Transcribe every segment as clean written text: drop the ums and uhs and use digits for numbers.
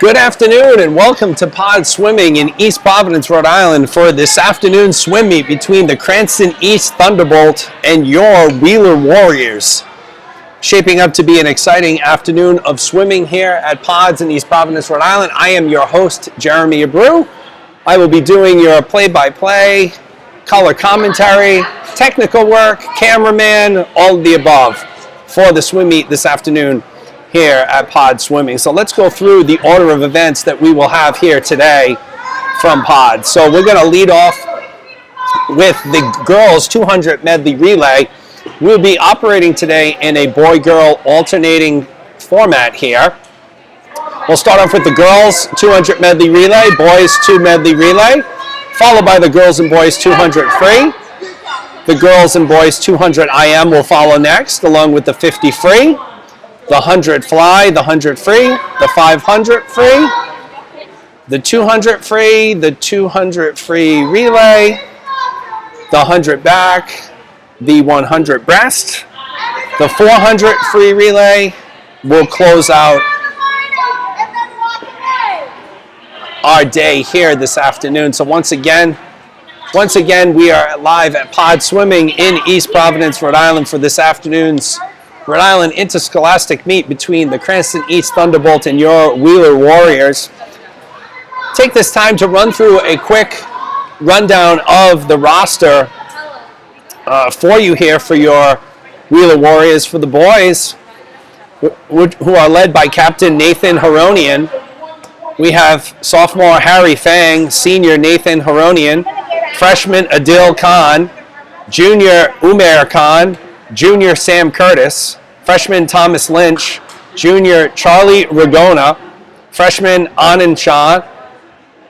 Good afternoon and welcome to Pod Swimming in East Providence, Rhode Island for this afternoon swim meet between the Cranston East Thunderbolt and your Wheeler Warriors. Shaping up to be an exciting afternoon of swimming here at Pods in East Providence, Rhode Island. I am your host, Jeremy Abreu. I will be doing your play-by-play, color commentary, technical work, cameraman, all of the above for the swim meet this afternoon here at Pod Swimming. So let's go through the order of events that we will have here today from Pod. So we're going to lead off with the girls 200 medley relay. We'll be operating today in a boy-girl alternating format here. We'll start off with the girls 200 medley relay, boys 2 medley relay, followed by the girls and boys 200 free. The girls and boys 200 IM will follow next, along with the 50 free. The 100 fly, the 100 free, the 500 free, the 200 free, the 200 free relay, the 100 back, the 100 breast, the 400 free relay will close out our day here this afternoon. So once again, we are live at Pod Swimming in East Providence, Rhode Island for this afternoon's Rhode Island interscholastic meet between the Cranston East Thunderbolt and your Wheeler Warriors. Take this time to run through a quick rundown of the roster for you here for your Wheeler Warriors. For the boys, who are led by Captain Nathan Haronian, we have sophomore Harry Fang, senior Nathan Haronian, freshman Adil Khan, junior Umair Khan, junior Sam Curtis, freshman Thomas Lynch, junior Charlie Ragona, freshman Anand Shah,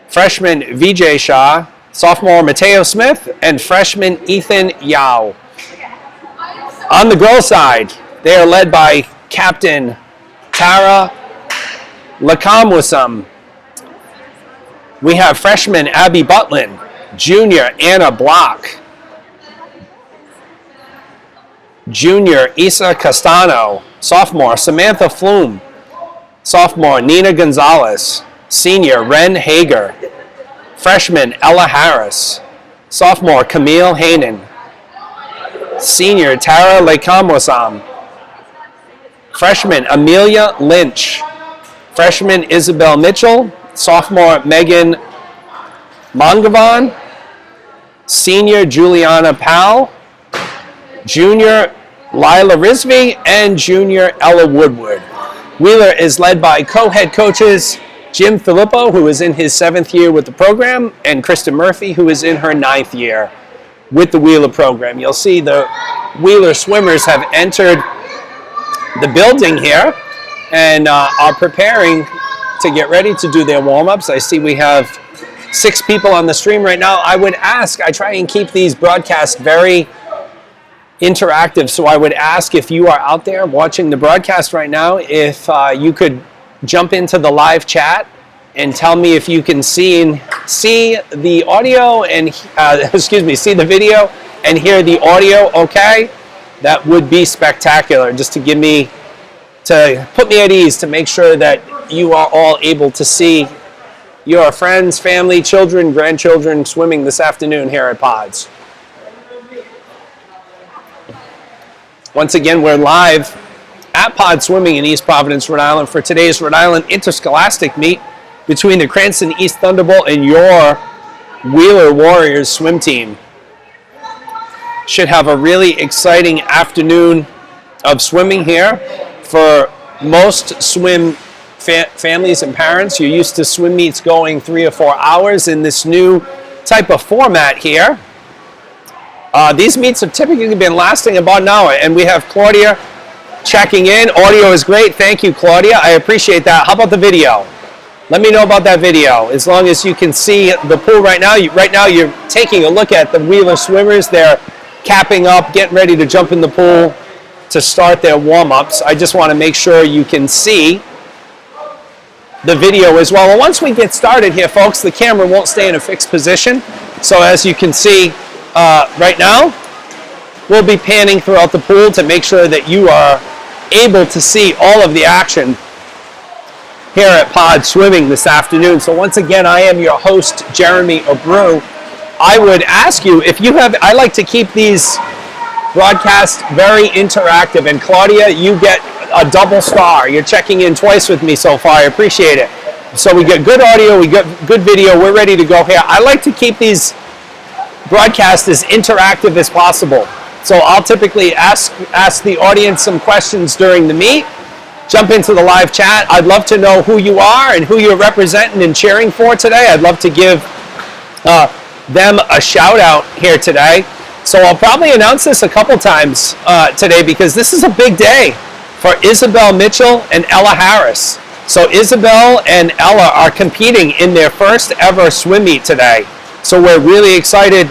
freshman Vijay Shah, sophomore Mateo Smith, and freshman Ethan Yao. On the girls' side, they are led by Captain Tara Lakamwasam. We have freshman Abby Butlin, junior Anna Block, junior Isa Castano, sophomore Samantha Flume, sophomore Nina Gonzalez, senior Ren Hager, freshman Ella Harris, sophomore Camille Hayden, senior Tara Lekamwasam, freshman Amelia Lynch, freshman Isabel Mitchell, sophomore Megan Mangavan, senior Juliana Powell, junior Lila Rizvi, and junior Ella Woodward. Wheeler is led by co-head coaches Jim Filippo, who is in his 7th year with the program, and Kristen Murphy, who is in her 9th year with the Wheeler program. You'll see the Wheeler swimmers have entered the building here and are preparing to get ready to do their warm-ups. I see we have 6 people on the stream right now. I try and keep these broadcasts very interactive, so I would ask if you are out there watching the broadcast right now, if you could jump into the live chat and tell me if you can see the audio and see the video and hear the audio okay. That would be spectacular, just to put me at ease, to make sure that you are all able to see your friends, family, children, grandchildren swimming this afternoon here at Pods. Once again, we're live at Pod Swimming in East Providence, Rhode Island for today's Rhode Island interscholastic meet between the Cranston East Thunderbolt and your Wheeler Warriors swim team. Should have a really exciting afternoon of swimming here. For most swim families and parents, you're used to swim meets going 3 or 4 hours. In this new type of format here, these meets have typically been lasting about an hour, and we have Claudia checking in. Audio is great. Thank you, Claudia. I appreciate that. How about the video? Let me know about that video. As long as you can see the pool right now. Right now you're taking a look at the Wheeler swimmers. They're capping up, getting ready to jump in the pool to start their warm-ups. I just want to make sure you can see the video as well. Well, once we get started here, folks, the camera won't stay in a fixed position. So as you can see right now, we'll be panning throughout the pool to make sure that you are able to see all of the action here at Pod Swimming this afternoon. So once again, I am your host, Jeremy Abreu. I would ask you, if you have, I like to keep these broadcasts very interactive, and Claudia, you get a double star. You're checking in twice with me so far. I appreciate it. So we get good audio, we get good video, we're ready to go here. I like to keep these broadcasts as interactive as possible. So I'll typically ask the audience some questions during the meet, jump into the live chat. I'd love to know who you are and who you're representing and cheering for today. I'd love to give them a shout out here today. So I'll probably announce this a couple times today, because this is a big day for Isabel Mitchell and Ella Harris. So Isabel and Ella are competing in their first ever swim meet today. So we're really excited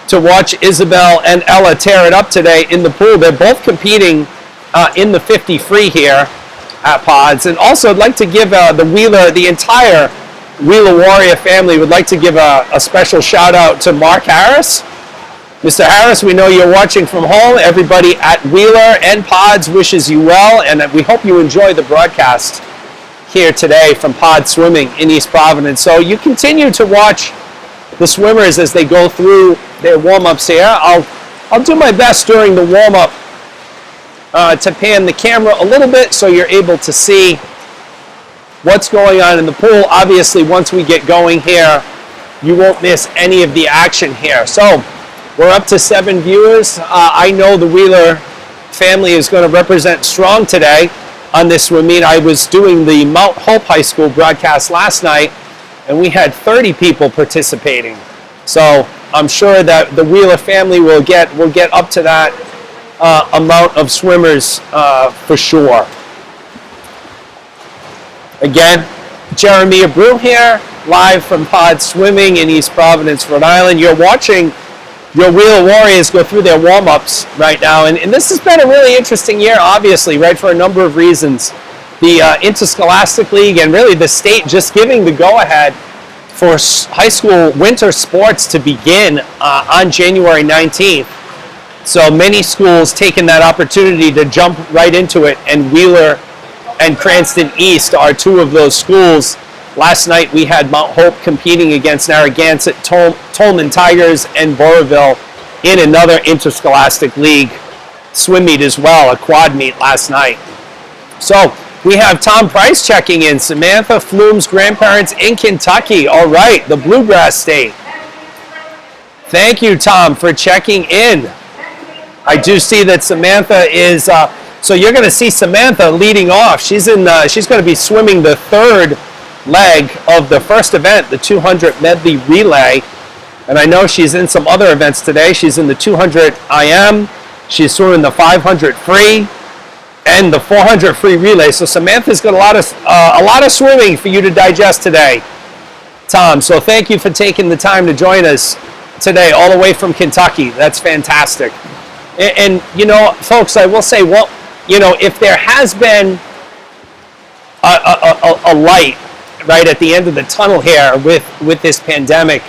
to watch Isabel and Ella tear it up today in the pool. They're both competing in the 50 free here at Pods. And also I'd like to give the entire Wheeler Warrior family would like to give a special shout out to Mark Harris. Mr. Harris, we know you're watching from home. Everybody at Wheeler and Pods wishes you well, and we hope you enjoy the broadcast here today from Pod Swimming in East Providence. So you continue to watch the swimmers as they go through their warm-ups here. I'll do my best during the warm-up to pan the camera a little bit so you're able to see what's going on in the pool. Obviously, once we get going here, you won't miss any of the action here. So we're up to 7 viewers. I know the Wheeler family is going to represent strong today on this swim meet. I was doing the Mount Hope High School broadcast last night, and we had 30 people participating. So I'm sure that the Wheeler family will get up to that amount of swimmers for sure. Again, Jeremy Abreu here, live from Pod Swimming in East Providence, Rhode Island. You're watching your Wheeler Warriors go through their warm-ups right now. And this has been a really interesting year, obviously, right, for a number of reasons. The Interscholastic League and really the state just giving the go-ahead for high school winter sports to begin on January 19th. So many schools taking that opportunity to jump right into it, and Wheeler and Cranston East are two of those schools. Last night we had Mount Hope competing against Narragansett, Tolman Tigers, and Boroville in another Interscholastic League swim meet as well, a quad meet last night. So we have Tom Price checking in, Samantha Flume's grandparents in Kentucky. All right, the Bluegrass State. Thank you, Tom, for checking in. I do see that Samantha is, so you're going to see Samantha leading off. She's going to be swimming the third leg of the first event, the 200 Medley Relay. And I know she's in some other events today. She's in the 200 IM. She's swimming the 500 free and the 400 free relay. So Samantha's got a lot of swimming for you to digest today, Tom. So thank you for taking the time to join us today, all the way from Kentucky. That's fantastic. And you know, folks, I will say, well, you know, if there has been a light right at the end of the tunnel here with this pandemic,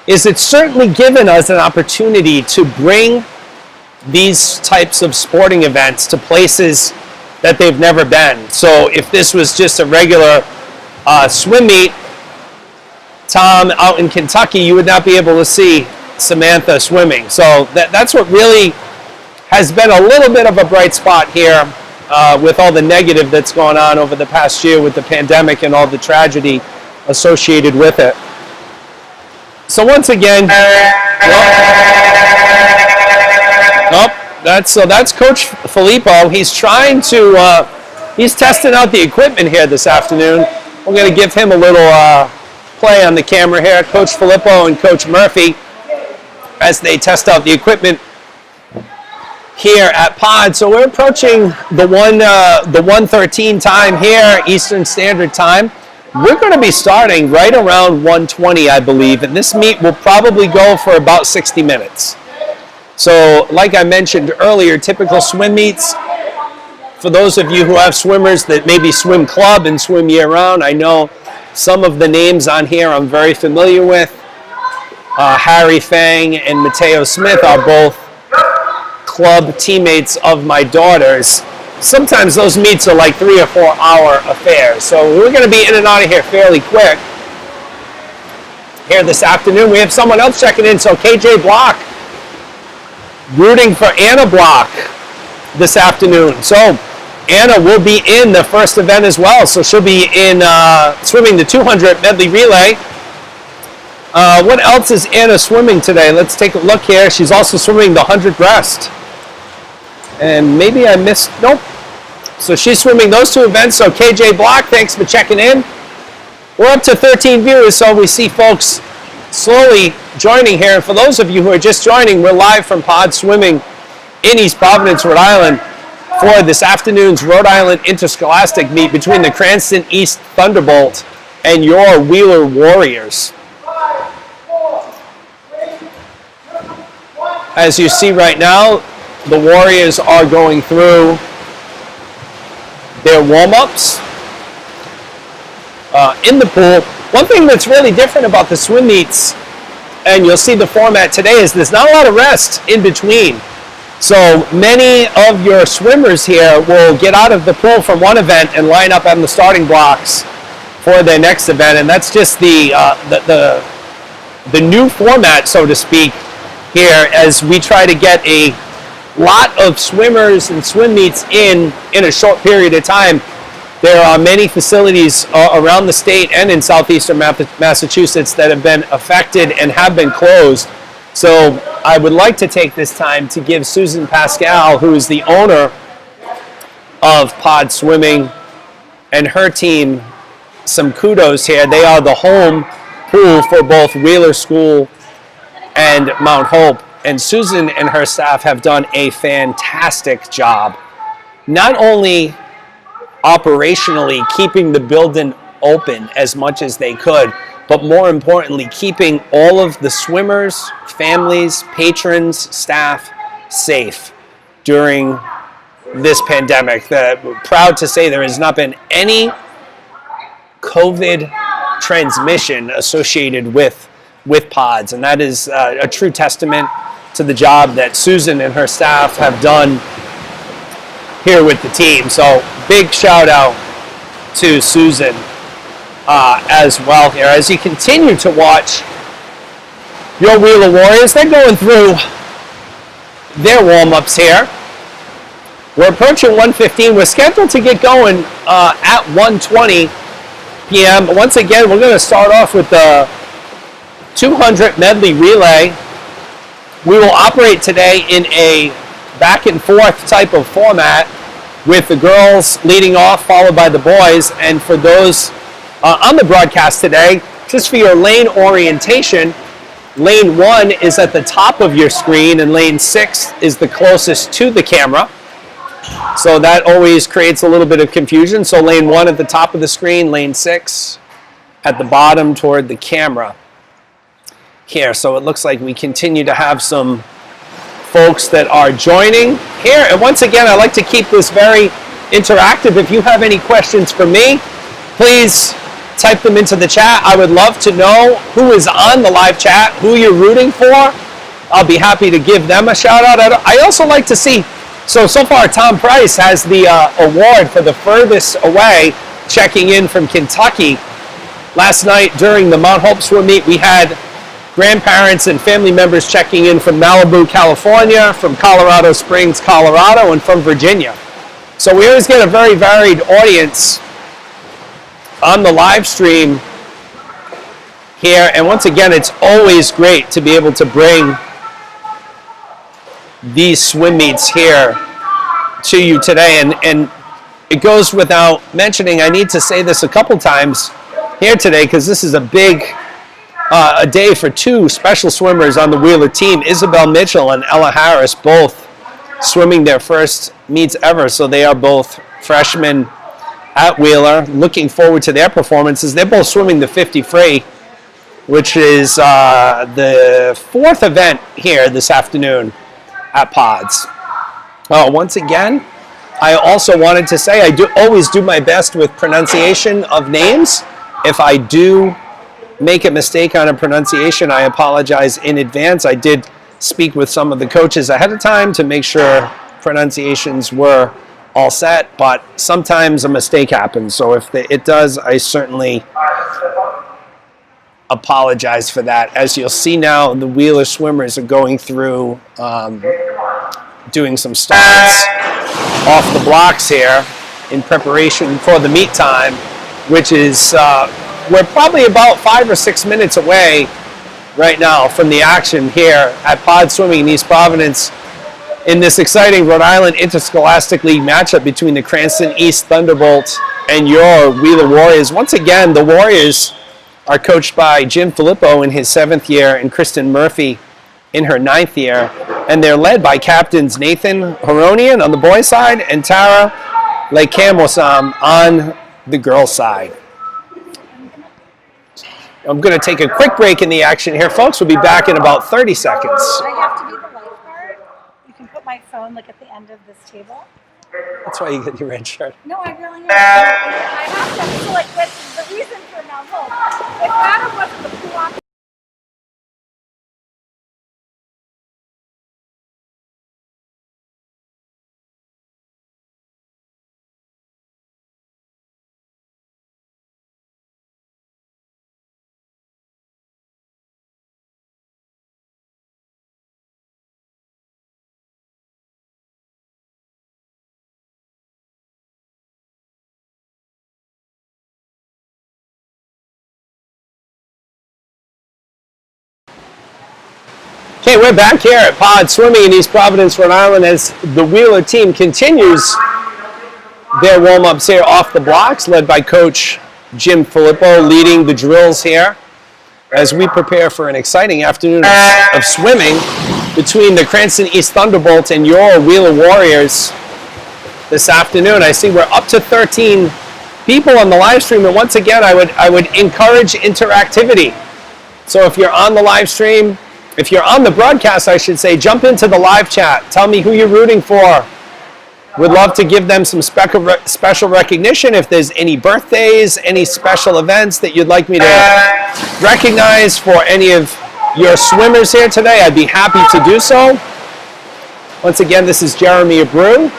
is it's certainly given us an opportunity to bring these types of sporting events to places that they've never been. So if this was just a regular swim meet, Tom, out in Kentucky, you would not be able to see Samantha swimming. So that's what really has been a little bit of a bright spot here with all the negative that's gone on over the past year with the pandemic and all the tragedy associated with it. So once again, that's Coach Filippo. He's trying to, he's testing out the equipment here this afternoon. We're going to give him a little play on the camera here. Coach Filippo and Coach Murphy, as they test out the equipment here at Pod. So we're approaching the 1:13 time here, Eastern Standard Time. We're going to be starting right around 1:20, I believe, and this meet will probably go for about 60 minutes. So, like I mentioned earlier, typical swim meets, for those of you who have swimmers that maybe swim club and swim year-round, I know some of the names on here I'm very familiar with. Harry Fang and Mateo Smith are both club teammates of my daughters. sometimes those meets are like 3 or 4 hour affairs. So we're going to be in and out of here fairly quick. Here this afternoon, we have someone else checking in. So KJ Block, rooting for Anna Block this afternoon. So Anna will be in the first event as well. So she'll be in swimming the 200 Medley Relay. What else is Anna swimming today? Let's take a look here. She's also swimming the 100 breast. And maybe I missed, nope. So she's swimming those 2 events. So KJ Block, thanks for checking in. We're up to 13 viewers, so we see folks slowly joining here. And for those of you who are just joining, we're live from Pod Swimming in East Providence, Rhode Island, for this afternoon's Rhode Island Interscholastic meet between the Cranston East Thunderbolt and your Wheeler Warriors. As you see right now, the Warriors are going through their warm-ups in the pool. One thing that's really different about the swim meets, and you'll see the format today, is there's not a lot of rest in between. So many of your swimmers here will get out of the pool from one event and line up on the starting blocks for their next event, and that's just the new format, so to speak, here as we try to get a lot of swimmers and swim meets in a short period of time. There are many facilities around the state and in southeastern Massachusetts that have been affected and have been closed. So I would like to take this time to give Susan Pascal, who is the owner of Pod Swimming, and her team some kudos here. They are the home pool for both Wheeler School and Mount Hope. And Susan and her staff have done a fantastic job, not only operationally keeping the building open as much as they could, but more importantly, keeping all of the swimmers, families, patrons, staff safe during this pandemic. We're proud to say there has not been any COVID transmission associated with pods, and that is a true testament to the job that Susan and her staff have done here with the team. So big shout out to Susan as well here. As you continue to watch your Wheeler Warriors, they're going through their warm-ups here. We're approaching 1:15. We're scheduled to get going at 1:20 p.m. Once again, we're going to start off with the 200 Medley Relay. We will operate today in a back and forth type of format with the girls leading off, followed by the boys. And for those on the broadcast today, just for your lane orientation, lane 1 is at the top of your screen and lane 6 is the closest to the camera. So that always creates a little bit of confusion. So lane 1 at the top of the screen, lane 6 at the bottom toward the camera here. So it looks like we continue to have some folks that are joining here. And once again, I like to keep this very interactive. If you have any questions for me, please type them into the chat. I would love to know who is on the live chat, who you're rooting for. I'll be happy to give them a shout out. I also like to see, so far Tom Price has the award for the furthest away, checking in from Kentucky. Last night during the Mount Hope swim meet, we had grandparents and family members checking in from Malibu, California, from Colorado Springs, Colorado, and from Virginia. So we always get a very varied audience on the live stream here. And once again, it's always great to be able to bring these swim meets here to you today. And it goes without mentioning, I need to say this a couple times here today, because this is a big a day for 2 special swimmers on the Wheeler team, Isabel Mitchell and Ella Harris, both swimming their first meets ever. So they are both freshmen at Wheeler. Looking forward to their performances. They're both swimming the 50 free, which is the 4th event here this afternoon at Pods. Once again, I also wanted to say I always do my best with pronunciation of names. If I do make a mistake on a pronunciation, I apologize in advance. I did speak with some of the coaches ahead of time to make sure pronunciations were all set, but sometimes a mistake happens. So if it does, I certainly apologize for that. As you'll see now, the Wheeler swimmers are going through doing some starts off the blocks here in preparation for the meet time, which is, we're probably about 5 or 6 minutes away right now from the action here at Pod Swimming in East Providence in this exciting Rhode Island Interscholastic League matchup between the Cranston East Thunderbolt and your Wheeler Warriors. Once again, the Warriors are coached by Jim Filippo in his 7th year and Kristen Murphy in her 9th year, and they're led by captains Nathan Horonian on the boys' side and Tara Lekamosam on the girls' side. I'm going to take a quick break in the action here, folks. We'll be back in about 30 seconds. I have to be the lifeguard. You can put my phone like at the end of this table. That's why you get your red shirt. No, I really have to. I have to. So like that's the reason for now. Look, if Adam wasn't the pool on. Okay, we're back here at Pod Swimming in East Providence, Rhode Island, as the Wheeler team continues their warm-ups here off the blocks, led by Coach Jim Filippo, leading the drills here as we prepare for an exciting afternoon of swimming between the Cranston East Thunderbolts and your Wheeler Warriors this afternoon. I see we're up to 13 people on the live stream, and once again, I would encourage interactivity. So if you're on the live stream, if you're on the broadcast, I should say, jump into the live chat. Tell me who you're rooting for. Would love to give them some special recognition. If there's any birthdays, any special events that you'd like me to recognize for any of your swimmers here today, I'd be happy to do so. Once again, this is Jeremy Abreu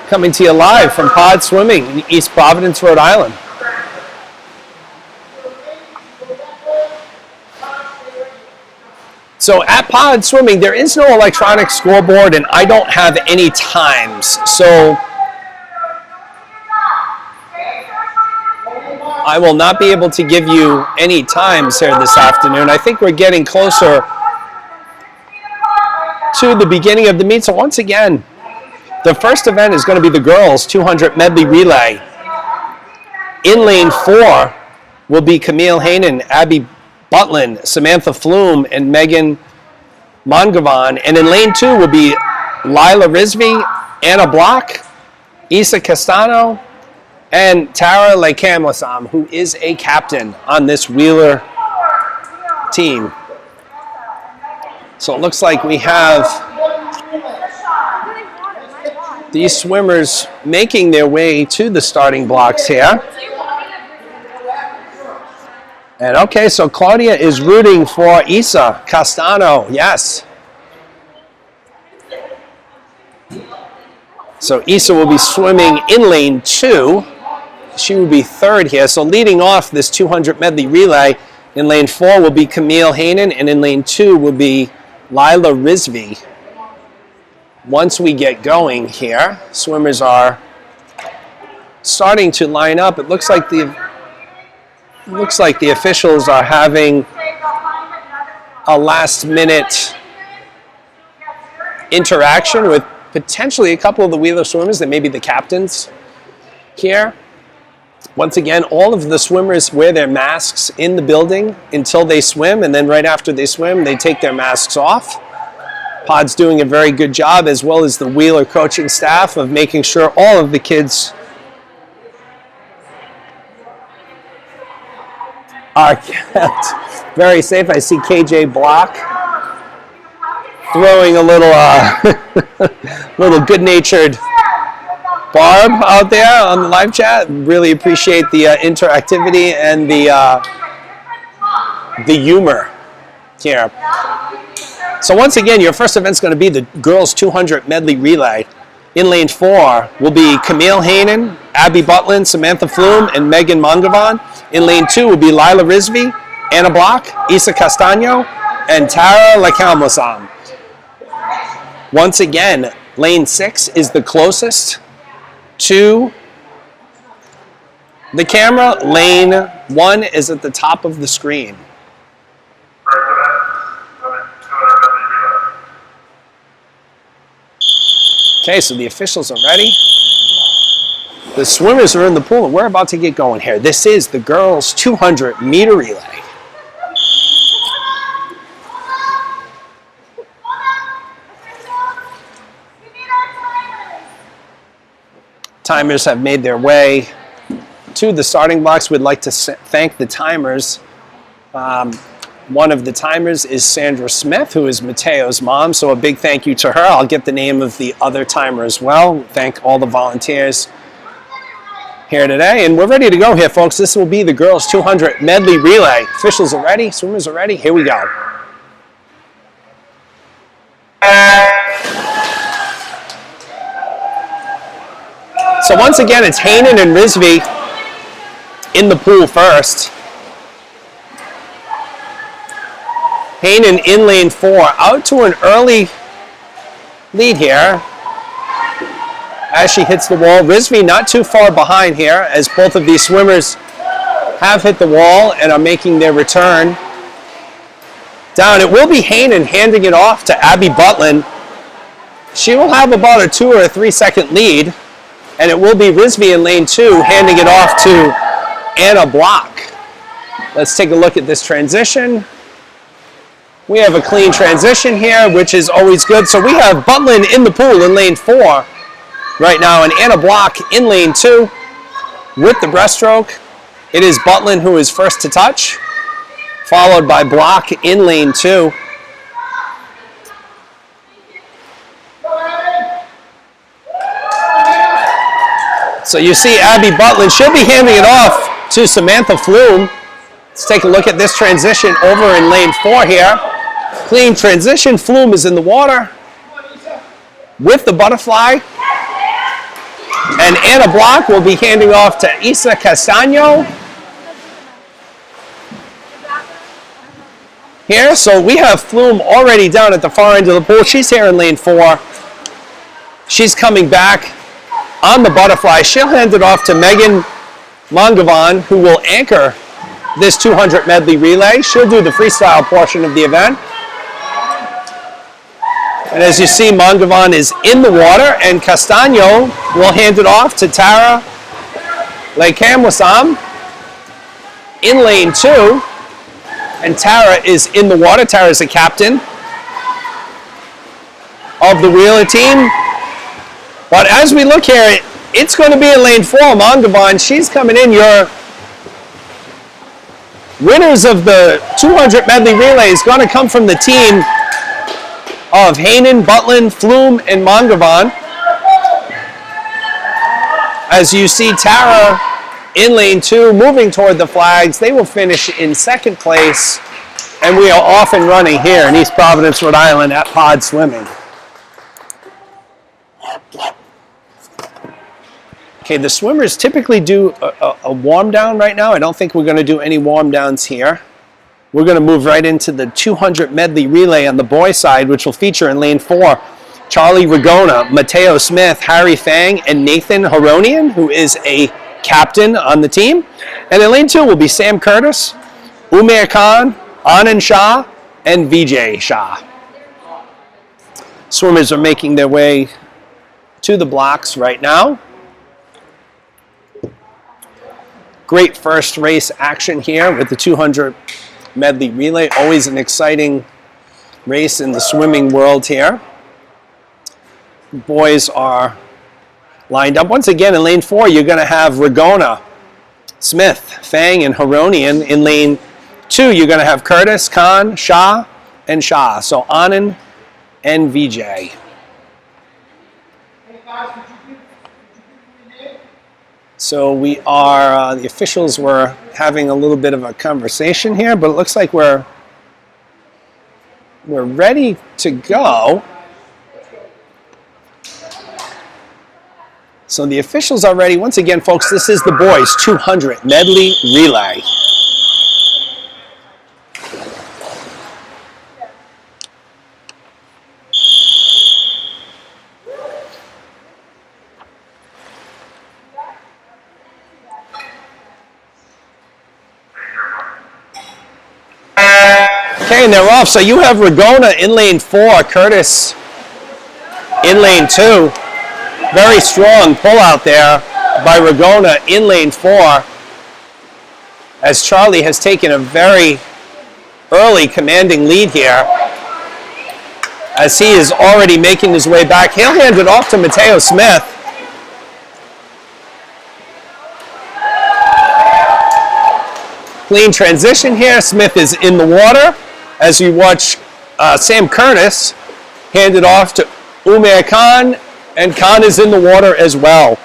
coming to you live from Pod Swimming in East Providence, Rhode Island. So at Pod Swimming, there is no electronic scoreboard, and I don't have any times. So I will not be able to give you any times here this afternoon. I think we're getting closer to the beginning of the meet. So once again, the first event is going to be the girls' 200 Medley Relay. In lane 4 will be Camille Hainan, Abby Butlin, Samantha Flume, and Megan Mongavan. And in lane 2 will be Lila Rizvi, Anna Block, Isa Castano, and Tara Lekamosam, who is a captain on this Wheeler team. So it looks like we have these swimmers making their way to the starting blocks here. And okay, so Claudia is rooting for Isa Castano, yes. So Isa will be swimming in lane 2. She will be third here. So leading off this 200 medley relay, in lane 4 will be Camille Hainan, and in lane 2 will be Lila Rizvi. Once we get going here, swimmers are starting to line up. It looks like the officials are having a last-minute interaction with potentially a couple of the Wheeler swimmers that may be the captains here. Once again, all of the swimmers wear their masks in the building until they swim, and then right after they swim, they take their masks off. Pod's doing a very good job, as well as the Wheeler coaching staff, of making sure all of the kids are kept very safe. I see KJ Block throwing a little little good-natured barb out there on the live chat. Really appreciate the interactivity and the humor here. So once again, your first event's going to be the girls 200 medley relay. In lane 4 will be Camille Hanen, Abby Butlin, Samantha Flume, and Megan Mangavan. In lane 2 will be Lila Rizvi, Anna Block, Isa Castano, and Tara Lakamwasam. Once again, lane 6 is the closest to the camera. Lane 1 is at the top of the screen. Okay, so the officials are ready. The swimmers are in the pool, and we're about to get going here. This is the girls' 200-meter relay. Timers have made their way to the starting blocks. We'd like to thank the timers. One of the timers is Sandra Smith, who is Mateo's mom, so a big thank you to her. I'll get the name of the other timer as well. Thank all the volunteers here today. And we're ready to go here, folks. This will be the girls' 200 medley relay. Officials are ready. Swimmers are ready. Here we go. So once again, it's Hanen and Rizvi in the pool first. Hanen in lane 4, out to an early lead here as she hits the wall. Rizvi not too far behind here as both of these swimmers have hit the wall and are making their return down. It will be Hanen handing it off to Abby Butlin. She will have about a 2 or a 3 second lead, and it will be Rizvi in lane 2 handing it off to Anna Block. Let's take a look at this transition. We have a clean transition here, which is always good. So we have Butlin in the pool in lane 4 right now, and Anna Block in lane 2 with the breaststroke. It is Butlin who is first to touch, followed by Block in lane 2. So you see Abby Butlin, she'll be handing it off to Samantha Flume. Let's take a look at this transition over in lane 4 here. Clean transition. Flume is in the water with the butterfly. And Anna Block will be handing off to Isa Castano here. So we have Flume already down at the far end of the pool. She's here in lane 4. She's coming back on the butterfly. She'll hand it off to Megan Mangavan, who will anchor this 200 medley relay. She'll do the freestyle portion of the event. And as you see, Mangavan is in the water, and Castano will hand it off to Tara Lakamwasam in lane 2. And Tara is in the water. Tara is the captain of the relay team. But as we look here, it's going to be in lane 4. Mangavan, she's coming in. Your winners of the 200 medley relay is going to come from the team of Hanen, Butlin, Flume, and Mangavan. As you see Tara in lane 2 moving toward the flags, they will finish in second place. And we are off and running here in East Providence, Rhode Island at Pod Swimming. Okay, the swimmers typically do a warm down right now. I don't think we're going to do any warm downs here. We're going to move right into the 200 medley relay on the boys' side, which will feature in lane 4 Charlie Rigona, Mateo Smith, Harry Fang, and Nathan Haronian, who is a captain on the team. And in lane 2 will be Sam Curtis, Umair Khan, Anand Shah, and Vijay Shah. Swimmers are making their way to the blocks right now. Great first race action here with the 200 medley relay. Always an exciting race in the swimming world here. Boys are lined up. Once again, in lane 4, you're going to have Rigona, Smith, Fang, and Haronian. In lane 2, you're going to have Curtis, Khan, Shah, and Shah. So Anand and Vijay. So we are, the officials were having a little bit of a conversation here, but it looks like we're ready to go. So the officials are ready. Once again, folks, this is the boys 200 medley relay. Okay, and they're off. So you have Ragona in lane 4, Curtis in lane 2. Very strong pull out there by Ragona in lane 4, as Charlie has taken a very early commanding lead here, as he is already making his way back. He'll hand it off to Mateo Smith. Clean transition here. Smith is in the water as you watch Sam Curtis hand it off to Umair Khan, and Khan is in the water as well.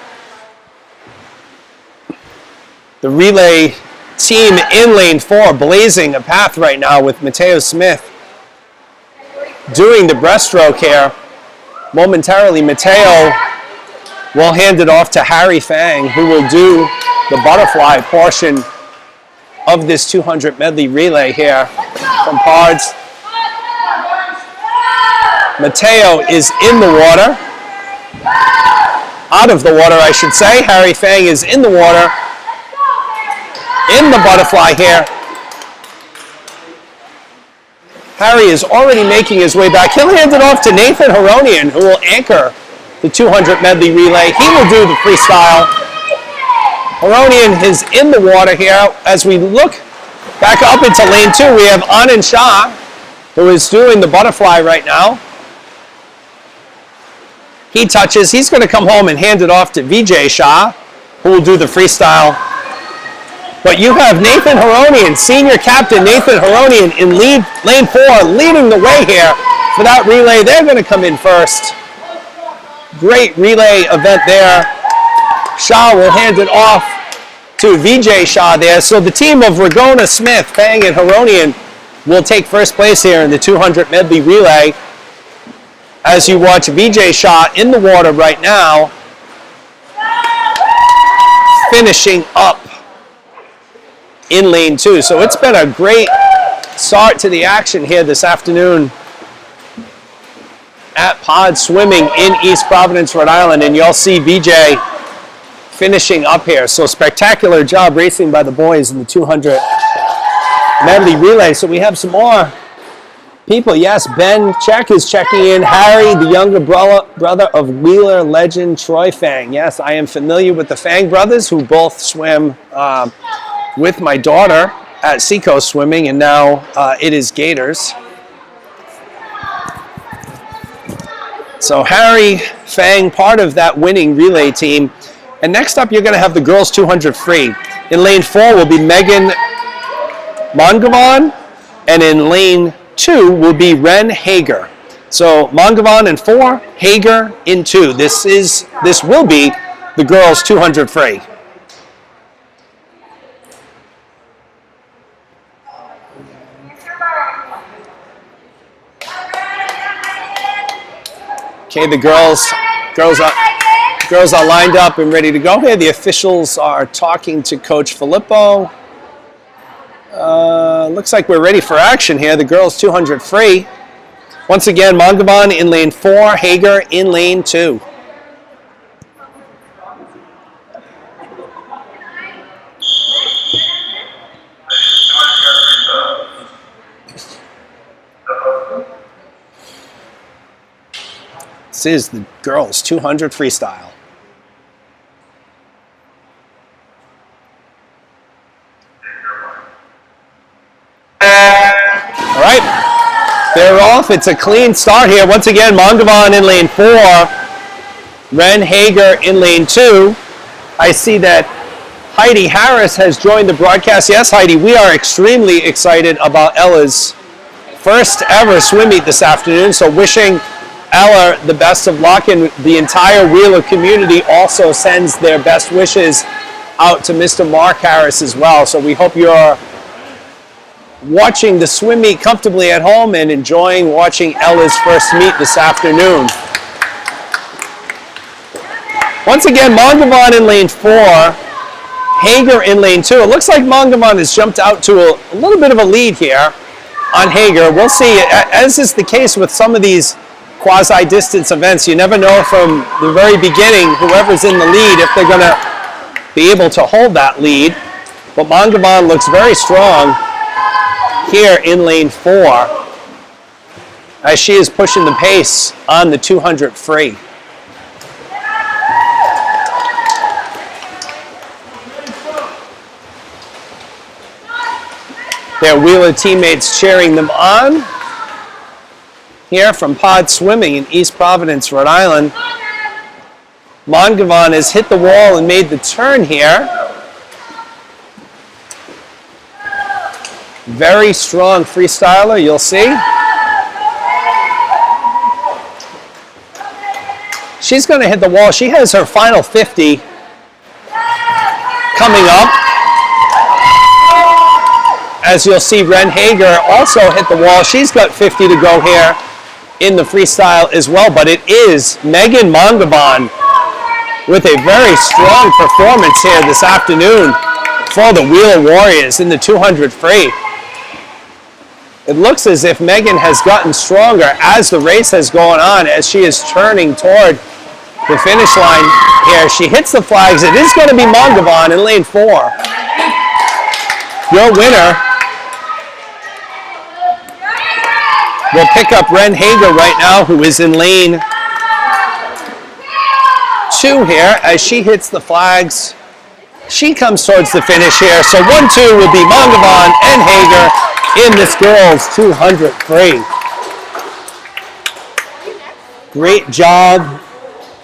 The relay team in lane 4 blazing a path right now with Mateo Smith doing the breaststroke here. Momentarily, Mateo will hand it off to Harry Fang, who will do the butterfly portion of this 200 medley relay here from Pards. Mateo is in the water. Out of the water, I should say. Harry Fang is in the water. In the butterfly here. Harry is already making his way back. He'll hand it off to Nathan Heronian, who will anchor the 200 medley relay. He will do the freestyle. Heronian is in the water here. As we look back up into lane 2, we have Anand Shah, who is doing the butterfly right now. He touches. He's going to come home and hand it off to Vijay Shah, who will do the freestyle. But you have Nathan Heronian, senior captain Nathan Heronian, in lane 4, leading the way here for that relay. They're going to come in first. Great relay event there. Shah will hand it off to Vijay Shah there. So the team of Ragona, Smith, Fang, and Heronian will take first place here in the 200 medley relay. As you watch Vijay Shah in the water right now, finishing up in lane 2. So it's been a great start to the action here this afternoon at Pod Swimming in East Providence, Rhode Island, and you'll see Vijay finishing up here. So spectacular job racing by the boys in the 200 medley relay. So we have some more people. Yes, Ben Check is checking in. Harry, the younger brother of Wheeler legend Troy Fang. Yes, I am familiar with the Fang brothers, who both swim with my daughter at Seacoast Swimming, and now it is Gators. So Harry Fang, part of that winning relay team. And next up, you're going to have the girls 200 free. In lane 4 will be Megan Mongavan, and in lane 2 will be Ren Hager. So Mongavan in 4, Hager in 2. This will be the girls 200 free. Okay, the girls are lined up and ready to go here. The officials are talking to Coach Filippo. Looks like we're ready for action here. The girls 200 free. Once again, Mongavan in lane 4, Hager in lane 2. This is the girls 200 freestyle. All right, they're off. It's a clean start here. Once again, Mongavan in lane 4, Ren Hager in lane 2. I see that Heidi Harris has joined the broadcast. Yes, Heidi, we are extremely excited about Ella's first ever swim meet this afternoon. So wishing Ella the best of luck, and the entire Wheeler community also sends their best wishes out to Mr. Mark Harris as well. So we hope you're watching the swim meet comfortably at home and enjoying watching Ella's first meet this afternoon. Once again, Mongavon in lane 4, Hager in lane 2. It looks like Mongavon has jumped out to a little bit of a lead here on Hager. We'll see, as is the case with some of these quasi-distance events, you never know from the very beginning whoever's in the lead if they're going to be able to hold that lead. But Mongavon looks very strong here in lane 4 as she is pushing the pace on the 200 free. Their Wheeler teammates cheering them on here from Pod Swimming in East Providence, Rhode Island. Mongavon has hit the wall and made the turn here. Very strong freestyler, you'll see. She's going to hit the wall. She has her final 50 coming up. As you'll see, Ren Hager also hit the wall. She's got 50 to go here in the freestyle as well. But it is Megan Mongavon with a very strong performance here this afternoon for the Wheeler Warriors in the 200 free. It looks as if Megan has gotten stronger as the race has gone on, as she is turning toward the finish line here. She hits the flags. It is going to be Mongavon in lane 4. Your winner will pick up Ren Hager right now, who is in lane 2 here. As she hits the flags, she comes towards the finish here. So 1-2 will be Mongavon and Hager in this girls 200 free. Great job,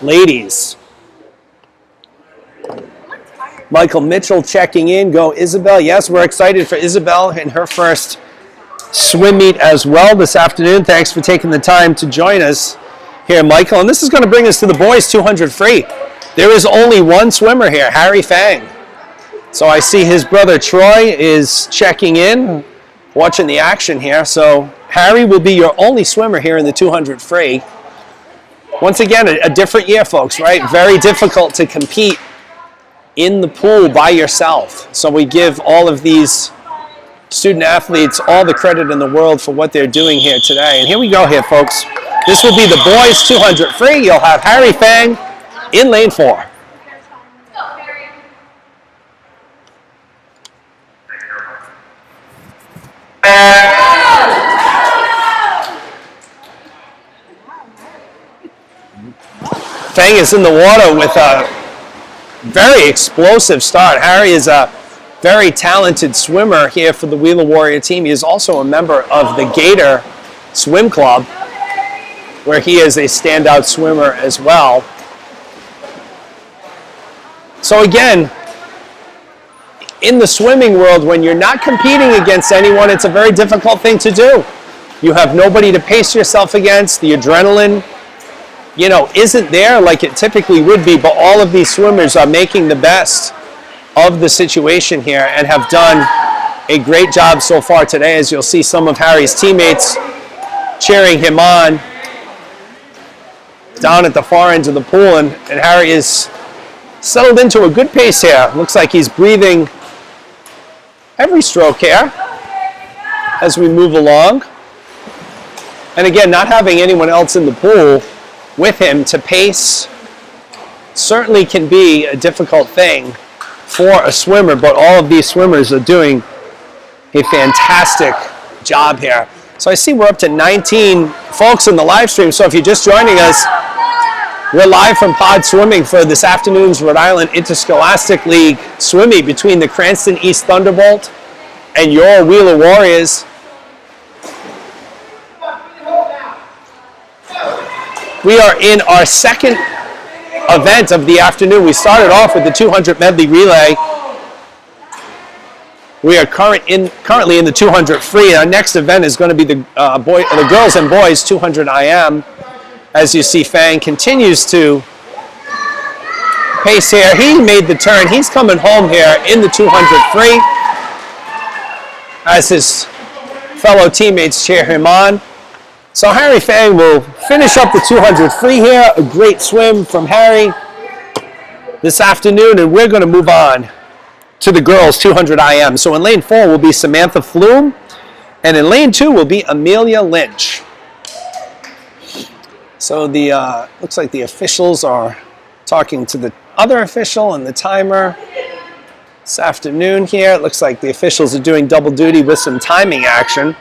ladies. Michael Mitchell checking in. Go Isabel. Yes, we're excited for Isabel in her first swim meet as well this afternoon. Thanks for taking the time to join us here, Michael. And this is going to bring us to the boys 200 free. There is only one swimmer here, Harry Fang. So I see his brother Troy is checking in, watching the action here. So Harry will be your only swimmer here in the 200 free. Once again, a different year, folks, right? Very difficult to compete in the pool by yourself. So we give all of these student athletes all the credit in the world for what they're doing here today. And here we go here, folks. This will be the boys 200 free. You'll have Harry Fang in lane 4. Fang is in the water with a very explosive start. Harry is a very talented swimmer here for the Wheeler Warrior team. He is also a member of the Gator Swim Club, where he is a standout swimmer as well. So again, in the swimming world, when you're not competing against anyone, it's a very difficult thing to do. You have nobody to pace yourself against. The adrenaline, isn't there like it typically would be, but all of these swimmers are making the best of the situation here and have done a great job so far today, as you'll see some of Harry's teammates cheering him on down at the far end of the pool, and Harry is settled into a good pace here. Looks like he's breathing every stroke here as we move along. And again, not having anyone else in the pool with him to pace certainly can be a difficult thing for a swimmer, but all of these swimmers are doing a fantastic job here. So I see we're up to 19 folks in the live stream. So if you're just joining us, we're live from Pod Swimming for this afternoon's Rhode Island Interscholastic League swim meet between the Cranston East Thunderbolt and your Wheeler Warriors. We are in our second event of the afternoon. We started off with the 200 Medley Relay. We are currently in the 200 free. Our next event is going to be the girls and boys 200 IM. As you see, Fang continues to pace here. He made the turn. He's coming home here in the 200 free as his fellow teammates cheer him on. So Harry Fang will finish up the 200 free here. A great swim from Harry. this afternoon, and we're going to move on to the girls 200 IM. So in lane 4 will be Samantha Flume, and in lane 2 will be Amelia Lynch. So the looks like the officials are talking to the other official and the timer this afternoon here. It looks like the officials are doing double duty with some timing action.